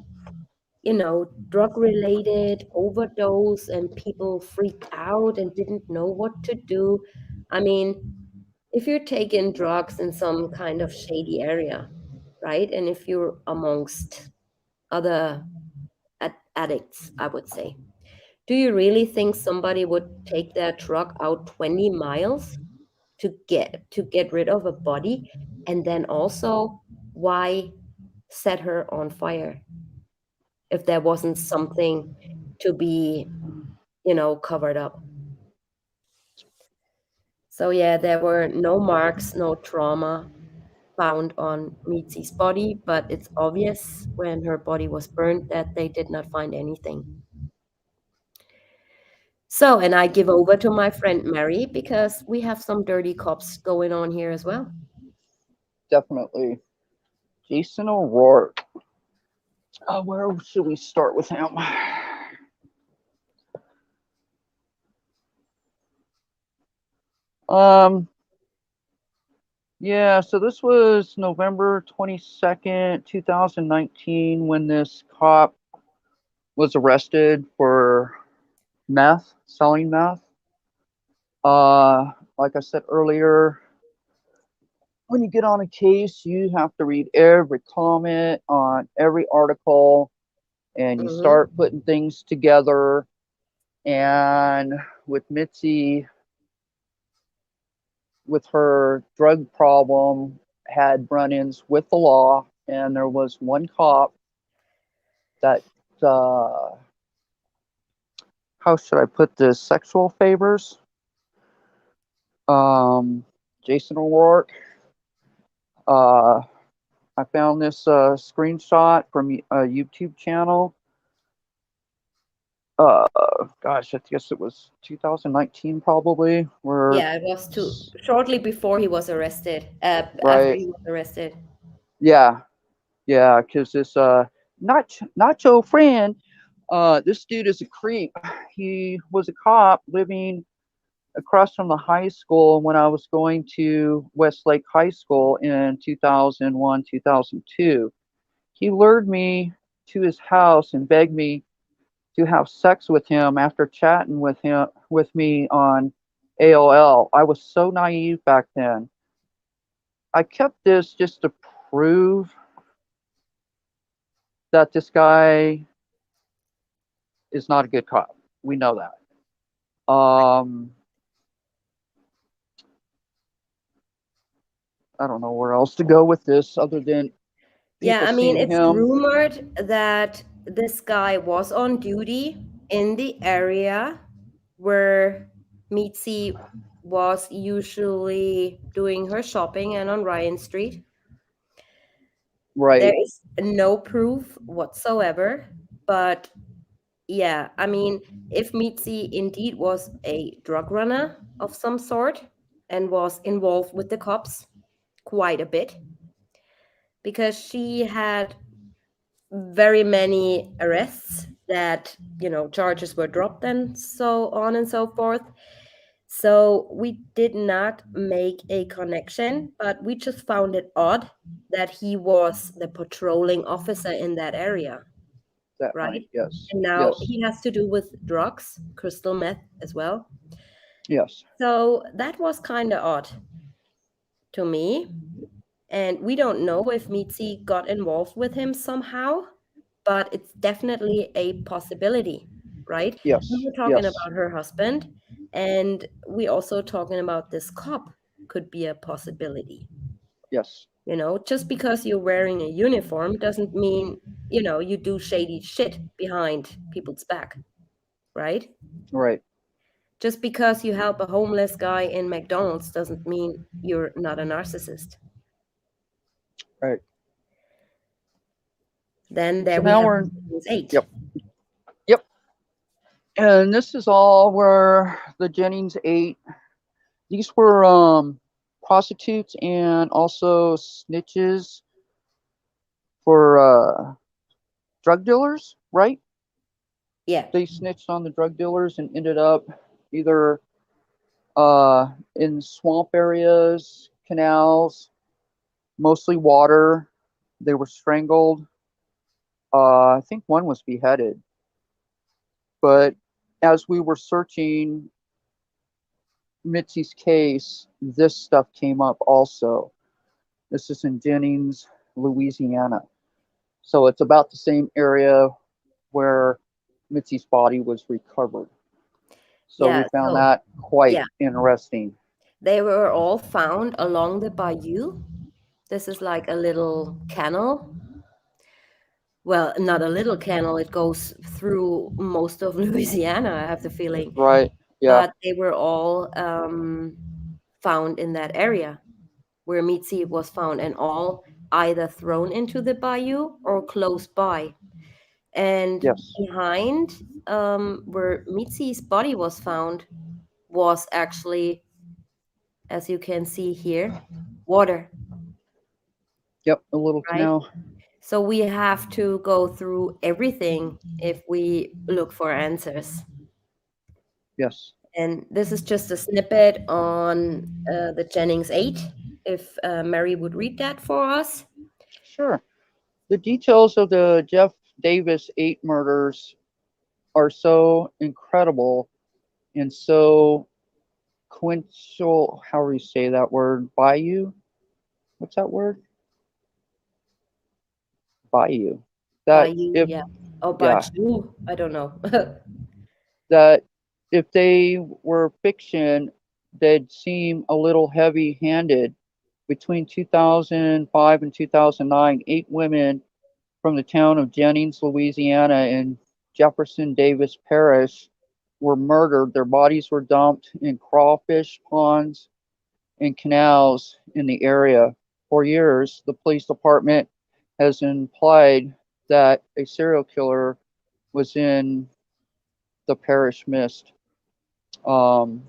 drug-related overdose and people freaked out and didn't know what to do. I mean, if you're taking drugs in some kind of shady area, right? And if you're amongst other addicts, I would say, do you really think somebody would take their truck out 20 miles to get rid of a body? And then also, why set her on fire if there wasn't something to be covered up? So yeah, there were no marks, no trauma found on Mitzie's body, but it's obvious when her body was burned that they did not find anything. So, and I give over to my friend Mary because we have some dirty cops going on here as well. Definitely. Jason O'Rourke. Where should we start with him? Yeah, so this was November 22nd, 2019, when this cop was arrested for selling meth. Like I said earlier, when you get on a case, you have to read every comment on every article, and you start putting things together. And with Mitzi, with her drug problem, had run-ins with the law, and there was one cop that, how should I put this, sexual favors. Jason O'Rourke. I found this screenshot from a YouTube channel. Gosh, I guess it was 2019 probably. Where Yeah, it was shortly before he was arrested. After right, he was arrested. yeah, because this Nacho friend, this dude is a creep. He was a cop living across from the high school when I was going to Westlake High School in 2001, 2002. He lured me to his house and begged me to have sex with him after chatting with me on AOL. I was so naive back then. I kept this just to prove that this guy is not a good cop. We know that. I don't know where else to go with this other than Yeah, people I mean, seeing it's him. rumored that this guy was on duty in the area where Mitzi was usually doing her shopping and on Ryan Street. Right. There is no proof whatsoever, but yeah, I mean, if Mitzi indeed was a drug runner of some sort and was involved with the cops quite a bit, because she had very many arrests that, charges were dropped and so on and so forth. So we did not make a connection, but we just found it odd that he was the patrolling officer in that area, That right? might, yes. And now Yes. he has to do with drugs, crystal meth as well. Yes. So that was kind of odd to me. And we don't know if Mitzi got involved with him somehow, but it's definitely a possibility, right? Yes. We were talking Yes. about her husband, and we also talking about this cop could be a possibility. Yes. Just because you're wearing a uniform doesn't mean, you do shady shit behind people's back, right? Right. Just because you help a homeless guy in McDonald's doesn't mean you're not a narcissist. Right. Then there So we now have we're Jennings 8. Yep. Yep. And this is all where the Jennings 8. These were prostitutes and also snitches for drug dealers, right? Yeah. They snitched on the drug dealers and ended up either in swamp areas, canals, mostly water. They were strangled. I think one was beheaded. But as we were searching Mitzi's case, this stuff came up also. This is in Jennings, Louisiana. So it's about the same area where Mitzi's body was recovered. So Yeah, we found so that quite yeah, interesting. they were all found along the bayou. This is like a little canal. Well, not a little canal, it goes through most of Louisiana, I have the feeling. Right. Yeah. But they were all found in that area where Mitzi was found, and all either thrown into the bayou or close by. And Yes. behind where Mitzi's body was found was actually, as you can see here, water, Yep. A little right? canal. So we have to go through everything if we look for answers. Yes. And this is just a snippet on the Jennings 8, if Mary would read that for us. Sure. The details of the Jeff Davis 8 murders are so incredible and so quintessential. How do you say that word? Bayou? What's that word? Bayou. That Bayou, if yeah. Oh, yeah, Bayou, I don't know. that if they were fiction, they'd seem a little heavy-handed. Between 2005 and 2009, 8 women from the town of Jennings, Louisiana, and Jefferson Davis Parish were murdered. Their bodies were dumped in crawfish ponds and canals in the area. For years, the police department has implied that a serial killer was in the parish mist. Um,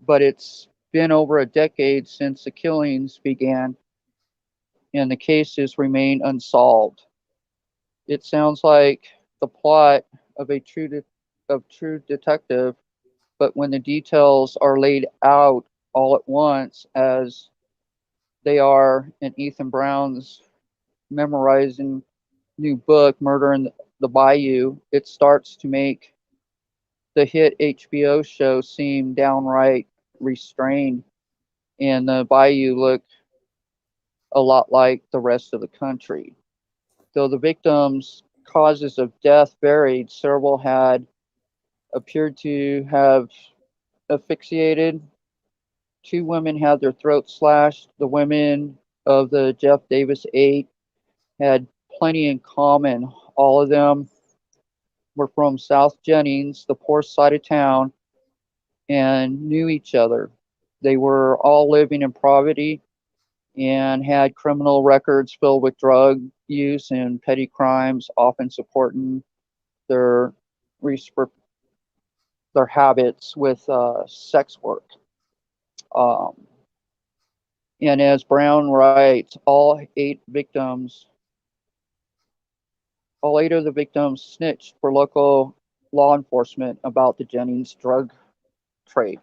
but it's been over a decade since the killings began, and the cases remain unsolved. It sounds like the plot of a true detective, but when the details are laid out all at once, as they are in Ethan Brown's memorizing new book, Murder in the Bayou, it starts to make the hit HBO show seem downright restrained, and the Bayou look a lot like the rest of the country. Though the victims' causes of death varied, several had appeared to have asphyxiated. 2 women had their throats slashed. The women of the Jeff Davis 8 had plenty in common. All of them were from South Jennings, the poor side of town, and knew each other. They were all living in poverty and had criminal records filled with drug use and petty crimes, often supporting their their habits with sex work. Um, and as Brown writes, all 8 of the victims snitched for local law enforcement about the Jennings drug trade.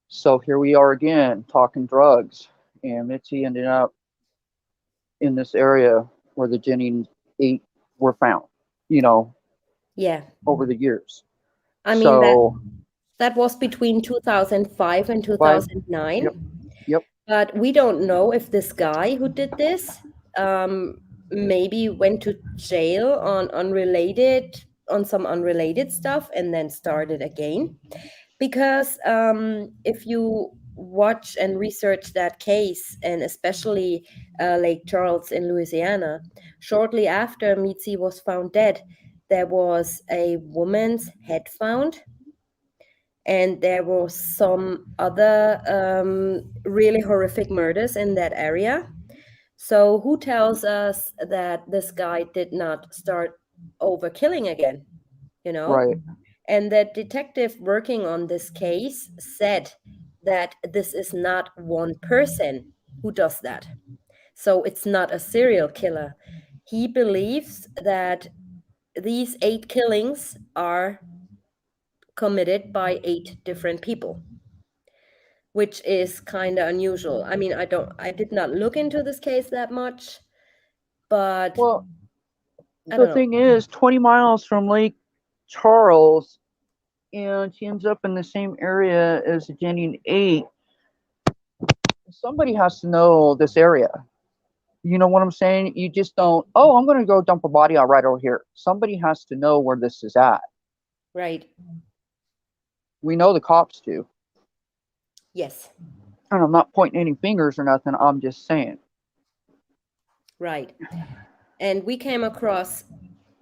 So here we are again talking drugs, and Mitzi ended up in this area where the Jennings 8 were found, you know, Yeah. over the years. I mean, So, that was between 2005 and 2009. yep, But we don't know if this guy who did this maybe went to jail on some unrelated stuff and then started again. Because if you watch and research that case, and especially Lake Charles in Louisiana, shortly after Mitzi was found dead, there was a woman's head found, and there were some other really horrific murders in that area. So who tells us that this guy did not start overkilling again, you know? right, And the detective working on this case said that this is not one person who does that. So it's not a serial killer. He believes that these 8 killings are committed by 8 different people, which is kind of unusual. I mean, I did not look into this case that much, but well, I the don't know. thing is, 20 miles from Lake Charles, and she ends up in the same area as the Jennings 8. Somebody has to know this area. You know what I'm saying? You just don't, oh, I'm going to go dump a body out right over here. Somebody has to know where this is at. Right. We know the cops do. Yes. And I'm not pointing any fingers or nothing. I'm just saying. Right. And we came across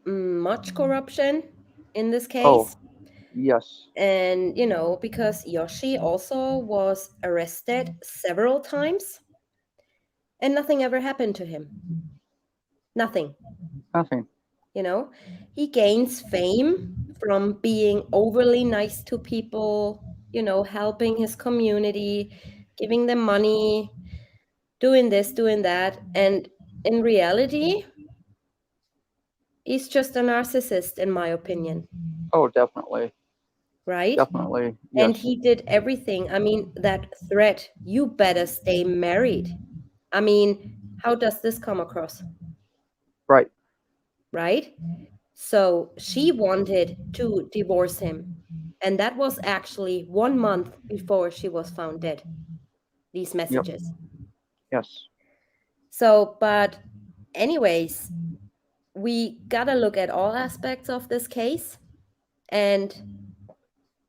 much corruption in this Oh, case. yes. And, because Yossi also was arrested several times and nothing ever happened to him. Nothing. Nothing. He gains fame from being overly nice to people, helping his community, giving them money, doing this, doing that. And in reality, he's just a narcissist, in my opinion. Oh, definitely. Right? Definitely. And Yes. he did everything. I mean, that threat, you better stay married. I mean, how does this come across? Right. Right? So she wanted to divorce him. And that was actually 1 month before she was found dead. These Yep. messages. Yes. So, but anyways, we gotta look at all aspects of this case. And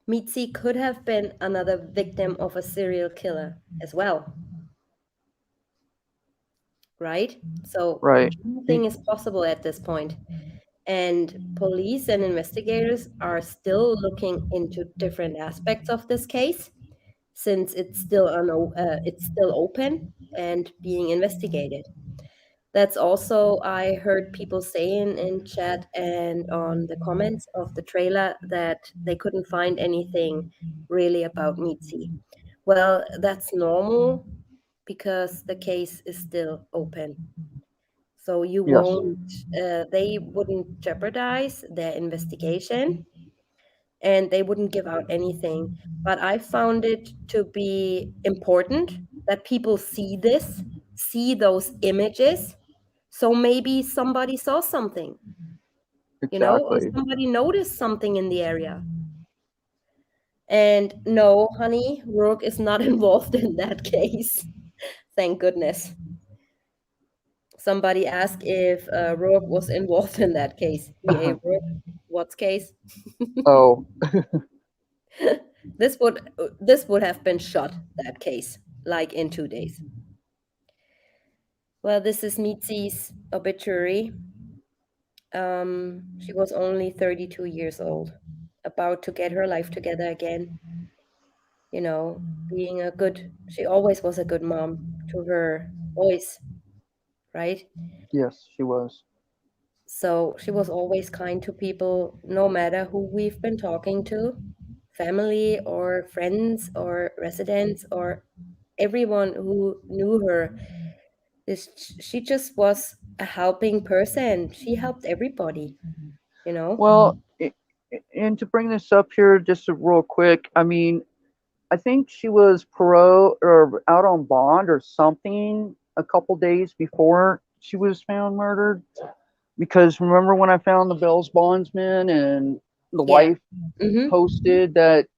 Mitzi could have been another victim of a serial killer as well, right? So Right. anything is possible at this point. And police and investigators are still looking into different aspects of this case since it's still open and being investigated. That's also I heard people saying in chat and on the comments of the trailer that they couldn't find anything really about Mitzi. Well, that's normal because the case is still open. So Yes. they wouldn't jeopardize their investigation and they wouldn't give out anything. But I found it to be important that people see this, see those images. So maybe somebody saw something, or Exactly. somebody noticed something in the area. And no, honey, Rourke is not involved in that case. Thank goodness. Somebody asked if Rourke was involved in that case. B.A. Rourke, what's case? Oh, This would have been shot, that case, like in 2 days. Well, this is Mitzie's obituary. She was only 32 years old, about to get her life together again. She always was a good mom to her boys, right? yes, she was. So she was always kind to people, no matter who we've been talking to, family or friends or residents or everyone who knew her. She just was a helping person. She helped everybody, you know? Well, and to bring this up here just real quick, I mean, I think she was parole or out on bond or something a couple days before she was found murdered. Because remember when I found the Bell's bondsman and the Yeah. wife Mm-hmm. posted that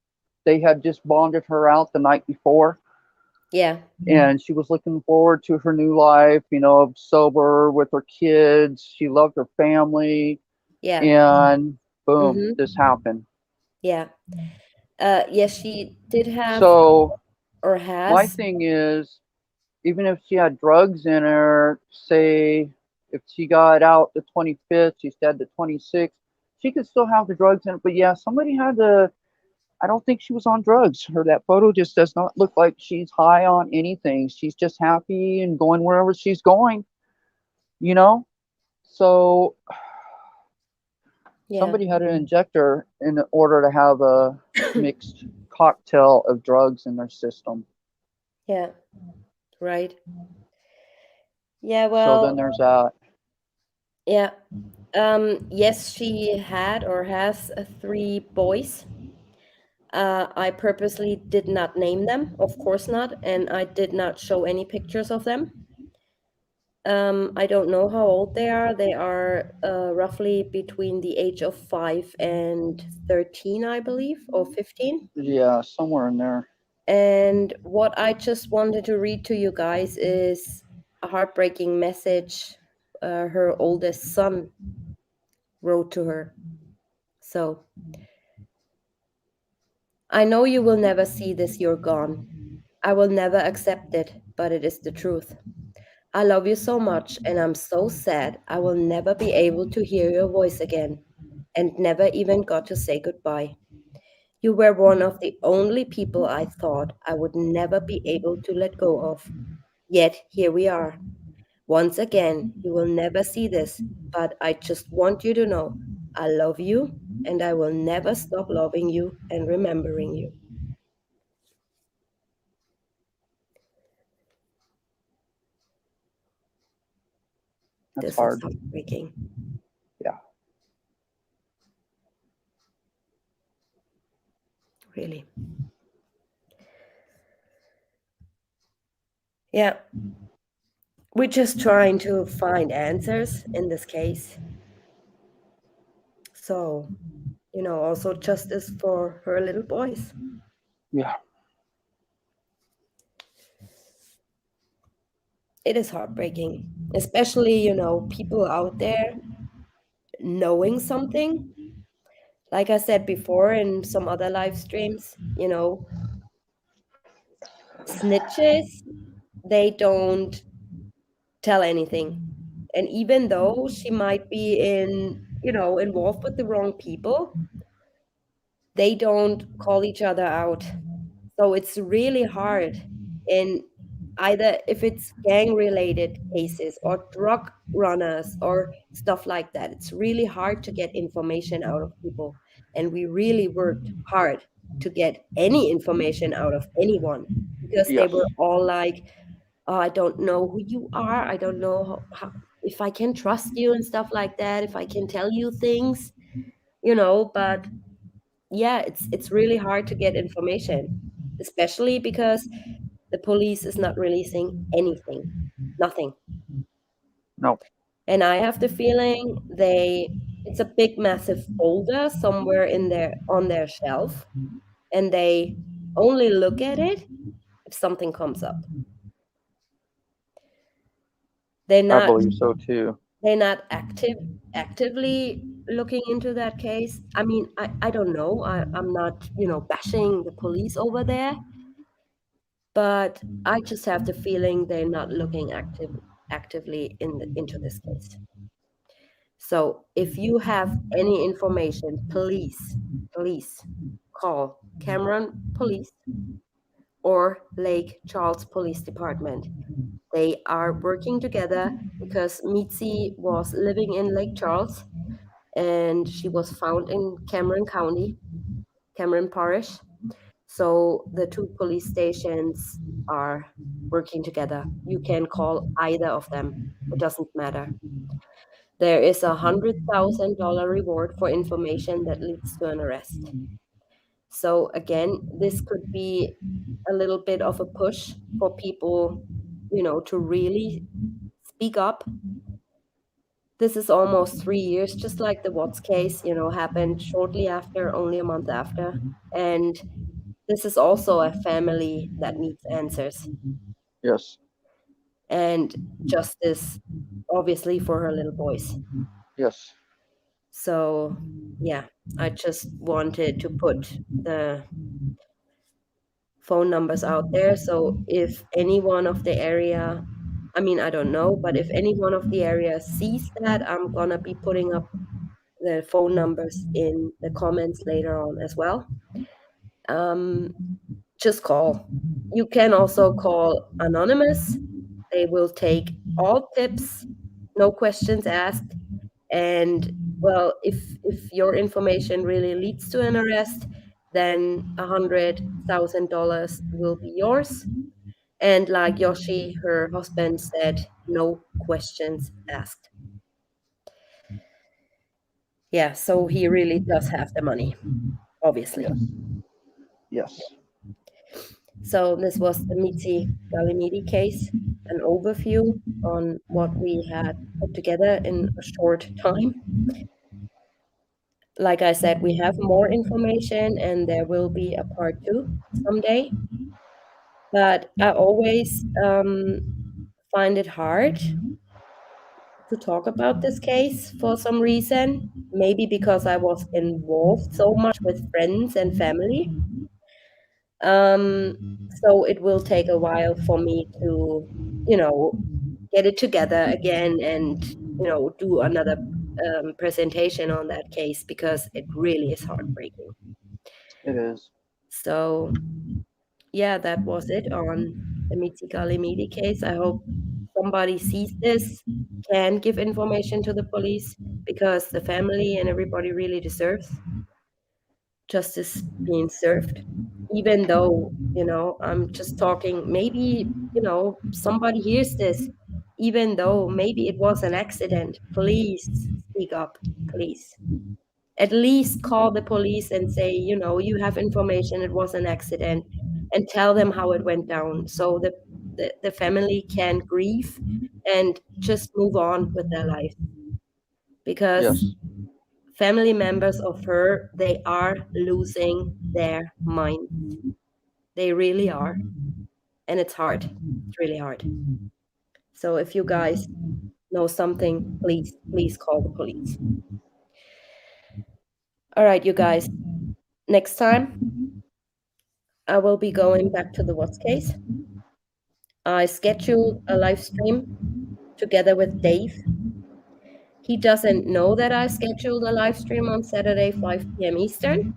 they had just bonded her out the night before? Yeah. And she was looking forward to her new life, sober with her kids. She loved her family. Yeah. And boom, Mm-hmm. this happened. Yeah. Yes, she did have So or my has. thing is, even if she had drugs in her, say if she got out the 25th, she's dead the 26th, she could still have the drugs in it. But yeah, somebody had to. I don't think she was on drugs. That photo just does not look like she's high on anything. She's just happy and going wherever she's going, you know? So Yeah. somebody had to inject her in order to have a mixed cocktail of drugs in their system. Yeah. Right. Yeah, So then well, there's that. yeah. Yes, she had or has 3 boys. I purposely did not name them, of course not, and I did not show any pictures of them. I don't know how old they are. They are roughly between the age of 5 and 13, I believe, or 15. Yeah, somewhere in there. And what I just wanted to read to you guys is a heartbreaking message her oldest son wrote to her. So, I know you will never see this, you're gone. I will never accept it, but it is the truth. I love you so much, and I'm so sad I will never be able to hear your voice again, and never even got to say goodbye. You were one of the only people I thought I would never be able to let go of. Yet here we are. Once again, you will never see this, but I just want you to know I love you, and I will never stop loving you and remembering you. That's This is hard. heartbreaking. Yeah. Really. Yeah. We're just trying to find answers in this case. So, also justice for her little boys. Yeah. It is heartbreaking, especially, people out there knowing something. like I said before in some other live streams, snitches, they don't tell anything. And even though she might be involved with the wrong people, they don't call each other out. So it's really hard. And either if it's gang related cases or drug runners or stuff like that, it's really hard to get information out of people. And we really worked hard to get any information out of anyone because they Yes. were all like, oh, I don't know who you are. I don't know if I can trust you and stuff like that, if I can tell you things, but yeah, it's really hard to get information, especially because the police is not releasing anything, nothing. No. And I have the feeling it's a big massive folder somewhere in there on their shelf, and they only look at it if something comes up. They're I not believe so too. they're not actively looking into that case. I mean, I don't know. I'm not, bashing the police over there, but I just have the feeling they're not looking actively into this case. So if you have any information, please call Cameron Police or Lake Charles Police Department. They are working together because Mitzi was living in Lake Charles and she was found in Cameron County, Cameron Parish. So the two police stations are working together. You can call either of them. It doesn't matter. There is $100,000 reward for information that leads to an arrest. So again, this could be a little bit of a push for people, to really speak up. This is almost 3 years, just like the Watts case, happened shortly after, only a month after. And this is also a family that needs answers Yes. and justice, obviously, for her little boys. Yes. So, yeah, I just wanted to put the phone numbers out there. So if anyone of the area, I mean, I don't know, but if anyone of the area sees that, I'm going to be putting up the phone numbers in the comments later on as well. Just call. You can also call anonymous. They will take all tips, no questions asked. And well, if your information really leads to an arrest, then $100,000 will be yours. And like Yossi, her husband, said, no questions asked. Yeah, so he really does have the money, obviously. Yes. Yes. So this was the Mitzi Galimidi case, an overview on what we had put together in a short time. Like I said, we have more information and there will be a part 2 someday. But I always find it hard to talk about this case for some reason. Maybe because I was involved so much with friends and family. So it will take a while for me to, get it together again and, do another presentation on that case because it really is heartbreaking. It is. So, yeah, that was it on the Mitzi Galimidi case. I hope somebody sees this, can give information to the police because the family and everybody really deserves justice being served. Even though, I'm just talking, maybe, somebody hears this, even though maybe it was an accident, please speak up, please. At least call the police and say, you have information, it was an accident, and tell them how it went down so the family can grieve and just move on with their life. Because Yes. family members of her, they are losing their minds. They really are. And it's hard. It's really hard. So if you guys know something, please call the police. All right, you guys. Next time, I will be going back to the What's case. I scheduled a live stream together with Dave. He doesn't know that I scheduled a live stream on Saturday, 5 p.m. Eastern.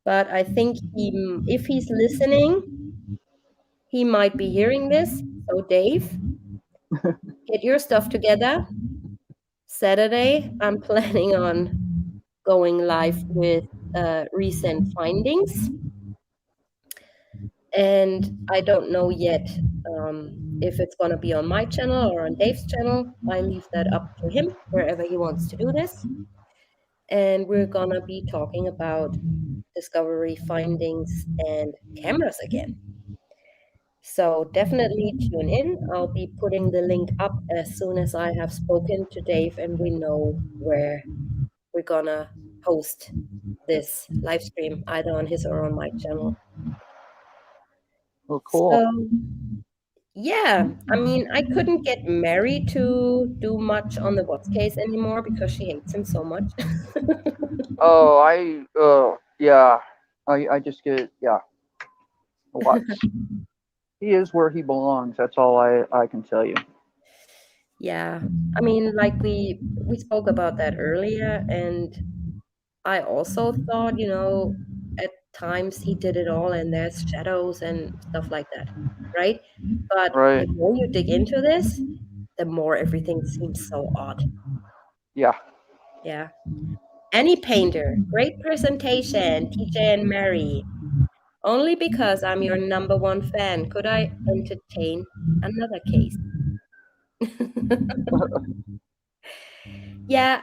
But I think if he's listening, he might be hearing this. So, Dave, get your stuff together. Saturday, I'm planning on going live with recent findings. And I don't know yet if it's going to be on my channel or on Dave's channel. I leave that up to him, wherever he wants to do this. And we're going to be talking about discovery findings and cameras again. So definitely tune in. I'll be putting the link up as soon as I have spoken to Dave and we know where we're going to post this live stream, either on his or on my channel. Oh, cool. So, yeah, I mean, I couldn't get Mary to do much on the What's case anymore because she hates him so much. I just get, what? He is where he belongs. That's all I can tell you. Yeah, I mean, like we spoke about that earlier, and I also thought, at times he did it all and there's shadows and stuff like that, right? But Right. the more you dig into this, the more everything seems so odd. Yeah. Yeah. Any painter, great presentation, TJ and Mary. Only because I'm your number one fan could I entertain another case. Yeah,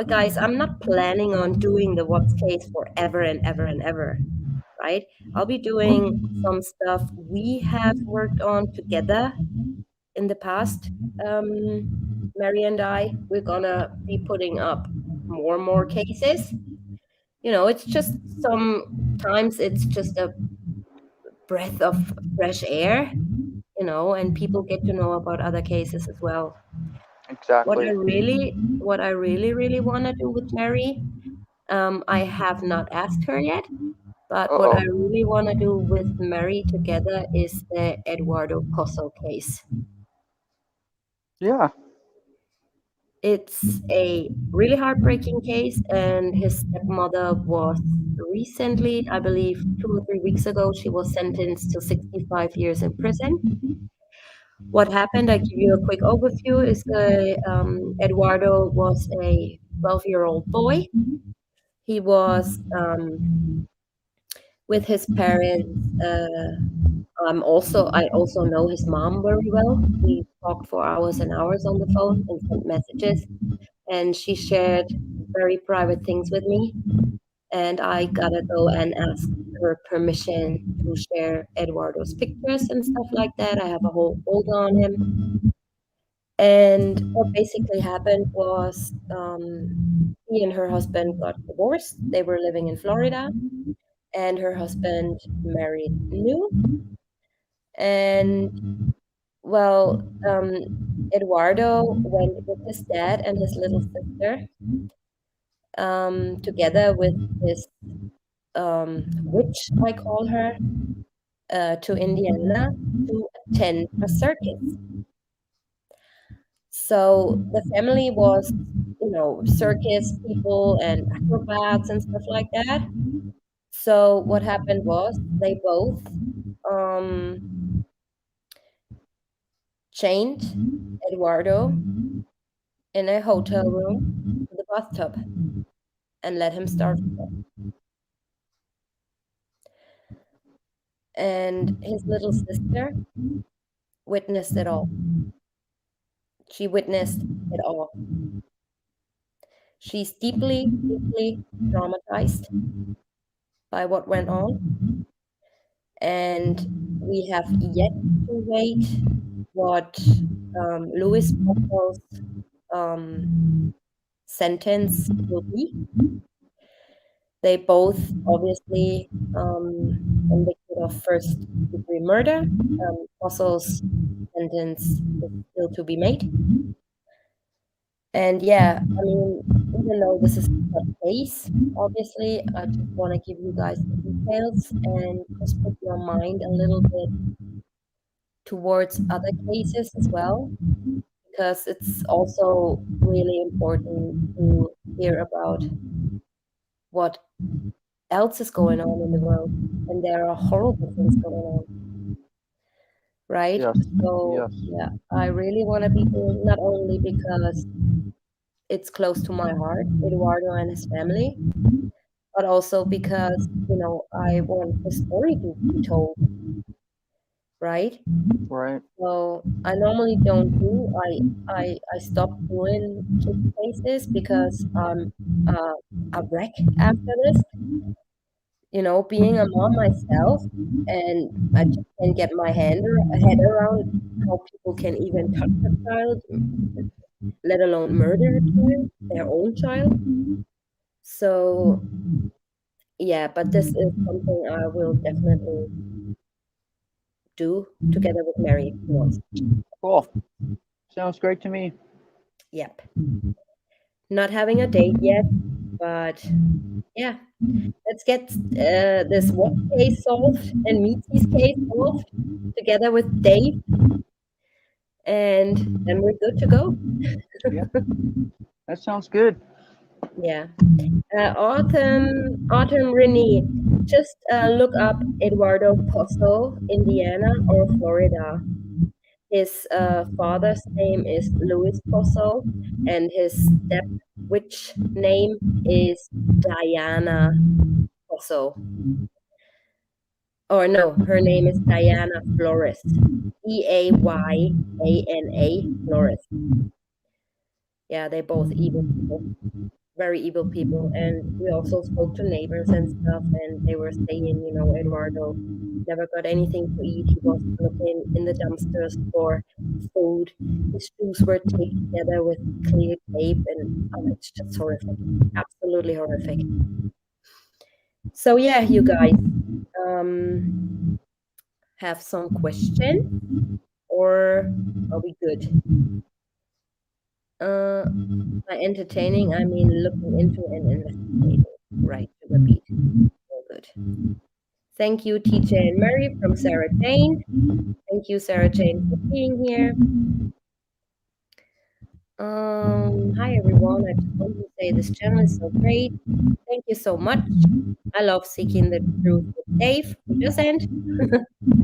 guys, I'm not planning on doing the What's case forever and ever and ever, right? I'll be doing some stuff we have worked on together in the past. Mary and I, we're gonna be putting up more cases. It's just sometimes it's just a breath of fresh air, and people get to know about other cases as well. Exactly. What I really want to do with Mary, I have not asked her yet, but what I really want to do with Mary together is the Eduardo Pozo case. Yeah. It's a really heartbreaking case, and his stepmother was recently, I believe 2 or 3 weeks ago, she was sentenced to 65 years in prison. What happened, I give you a quick overview, is Eduardo was a 12-year-old boy. He was with his parents. I also know his mom very well. We talked for hours and hours on the phone and sent messages, and she shared very private things with me. And I gotta go and ask her permission to share Eduardo's pictures and stuff like that. I have a whole folder on him. And what basically happened was he and her husband got divorced. They were living in Florida, and her husband married new. And well, Eduardo went with his dad and his little sister, together with his witch, I call her, to Indiana to attend a circus. So the family was, circus people and acrobats and stuff like that. So what happened was they both chained Eduardo in a hotel room to the bathtub and let him starve to death. And his little sister witnessed it all. She witnessed it all. She's deeply traumatized by what went on. And we have yet to wait what Louis Poco's sentence will be. They both obviously convicted of first-degree murder. Poco's sentence is still to be made. And yeah, I mean, even though this is a case, obviously, I just want to give you guys the details and just put your mind a little bit towards other cases as well, because it's also really important to hear about what else is going on in the world. And there are horrible things going on, right? Yes. So, Yes. yeah, I really want to be here, not only because it's close to my heart, Eduardo and his family, but also because, I want the story to be told, right? Right. So I normally don't do. I stopped doing kids cases because I'm a wreck after this. Being a mom myself, and I just can't get my head around how people can even touch a child, let alone murder a child, their own child. So yeah, but this is something I will definitely do together with Mary if she wants. Cool. Sounds great to me. Yep. Not having a date yet, but yeah, let's get this what case solved and Mitzi's case solved together with Dave, and then we're good to go. Yeah. That sounds good. Yeah. Autumn Renee, just look up Eduardo Pozo, Indiana or Florida. His father's name is Luis Pozo, and his stepwitch name is Diana Pozo. Or no, her name is Diana Flores. Diana Flores. Yeah, they're both evil people. Very evil people. And we also spoke to neighbors and stuff, and they were saying, Eduardo never got anything to eat. He was looking in the dumpsters for food. His shoes were taped together with clear tape, and it's just horrific. Absolutely horrific. So yeah, you guys have some questions, or are we good? By entertaining, I mean looking into and investigating. Right, to repeat. All good. Thank you, TJ and Mary from Sarah Jane. Thank you, Sarah Jane, for being here. Hi everyone. I just want to say this channel is so great. Thank you so much. I love seeking the truth with Dave. We just end.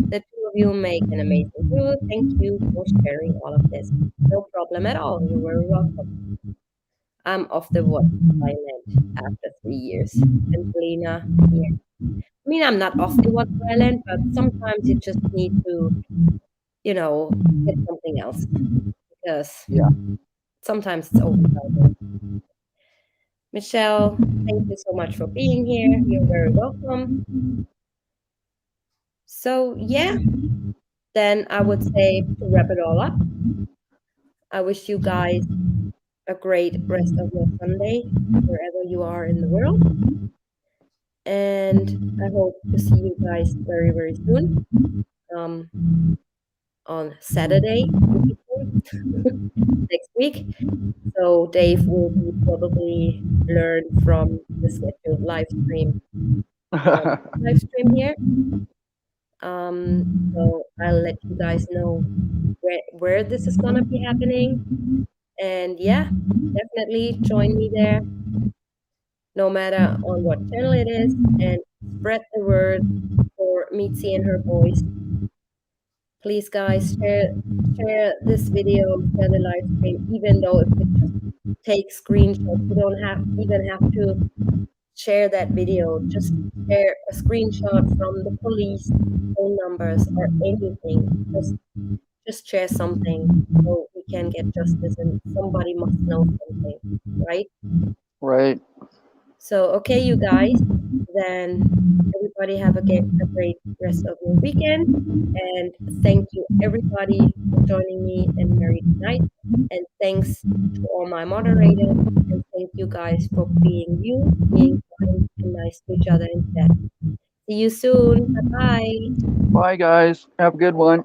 The two of you make an amazing duo. Thank you for sharing all of this. No problem at all. You're very welcome. I'm off the watch island after 3 years. Angelina, yeah. I mean, I'm not off the watch island, but sometimes you just need to, get something else, because sometimes it's overwhelming. Michelle, thank you so much for being here. You're very welcome. So yeah, then I would say to wrap it all up, I wish you guys a great rest of your Sunday, wherever you are in the world. And I hope to see you guys very, very soon. On Saturday, next week. So Dave will be probably learn from the scheduled live stream here. So I'll let you guys know where this is gonna be happening. And yeah, definitely join me there, no matter on what channel it is, and spread the word for Mitzi and her boys. Please, guys, share this video, share the live stream, even though if it just takes screenshots. You don't even have to share that video. Just share a screenshot from the police phone numbers or anything. Just share something so we can get justice, and somebody must know something, right? Right. So, okay, you guys, then everybody have a great rest of your weekend. And thank you, everybody, for joining me and Mary tonight. And thanks to all my moderators. And thank you guys for being you, being kind and nice to each other instead. See you soon. Bye-bye. Bye, guys. Have a good one.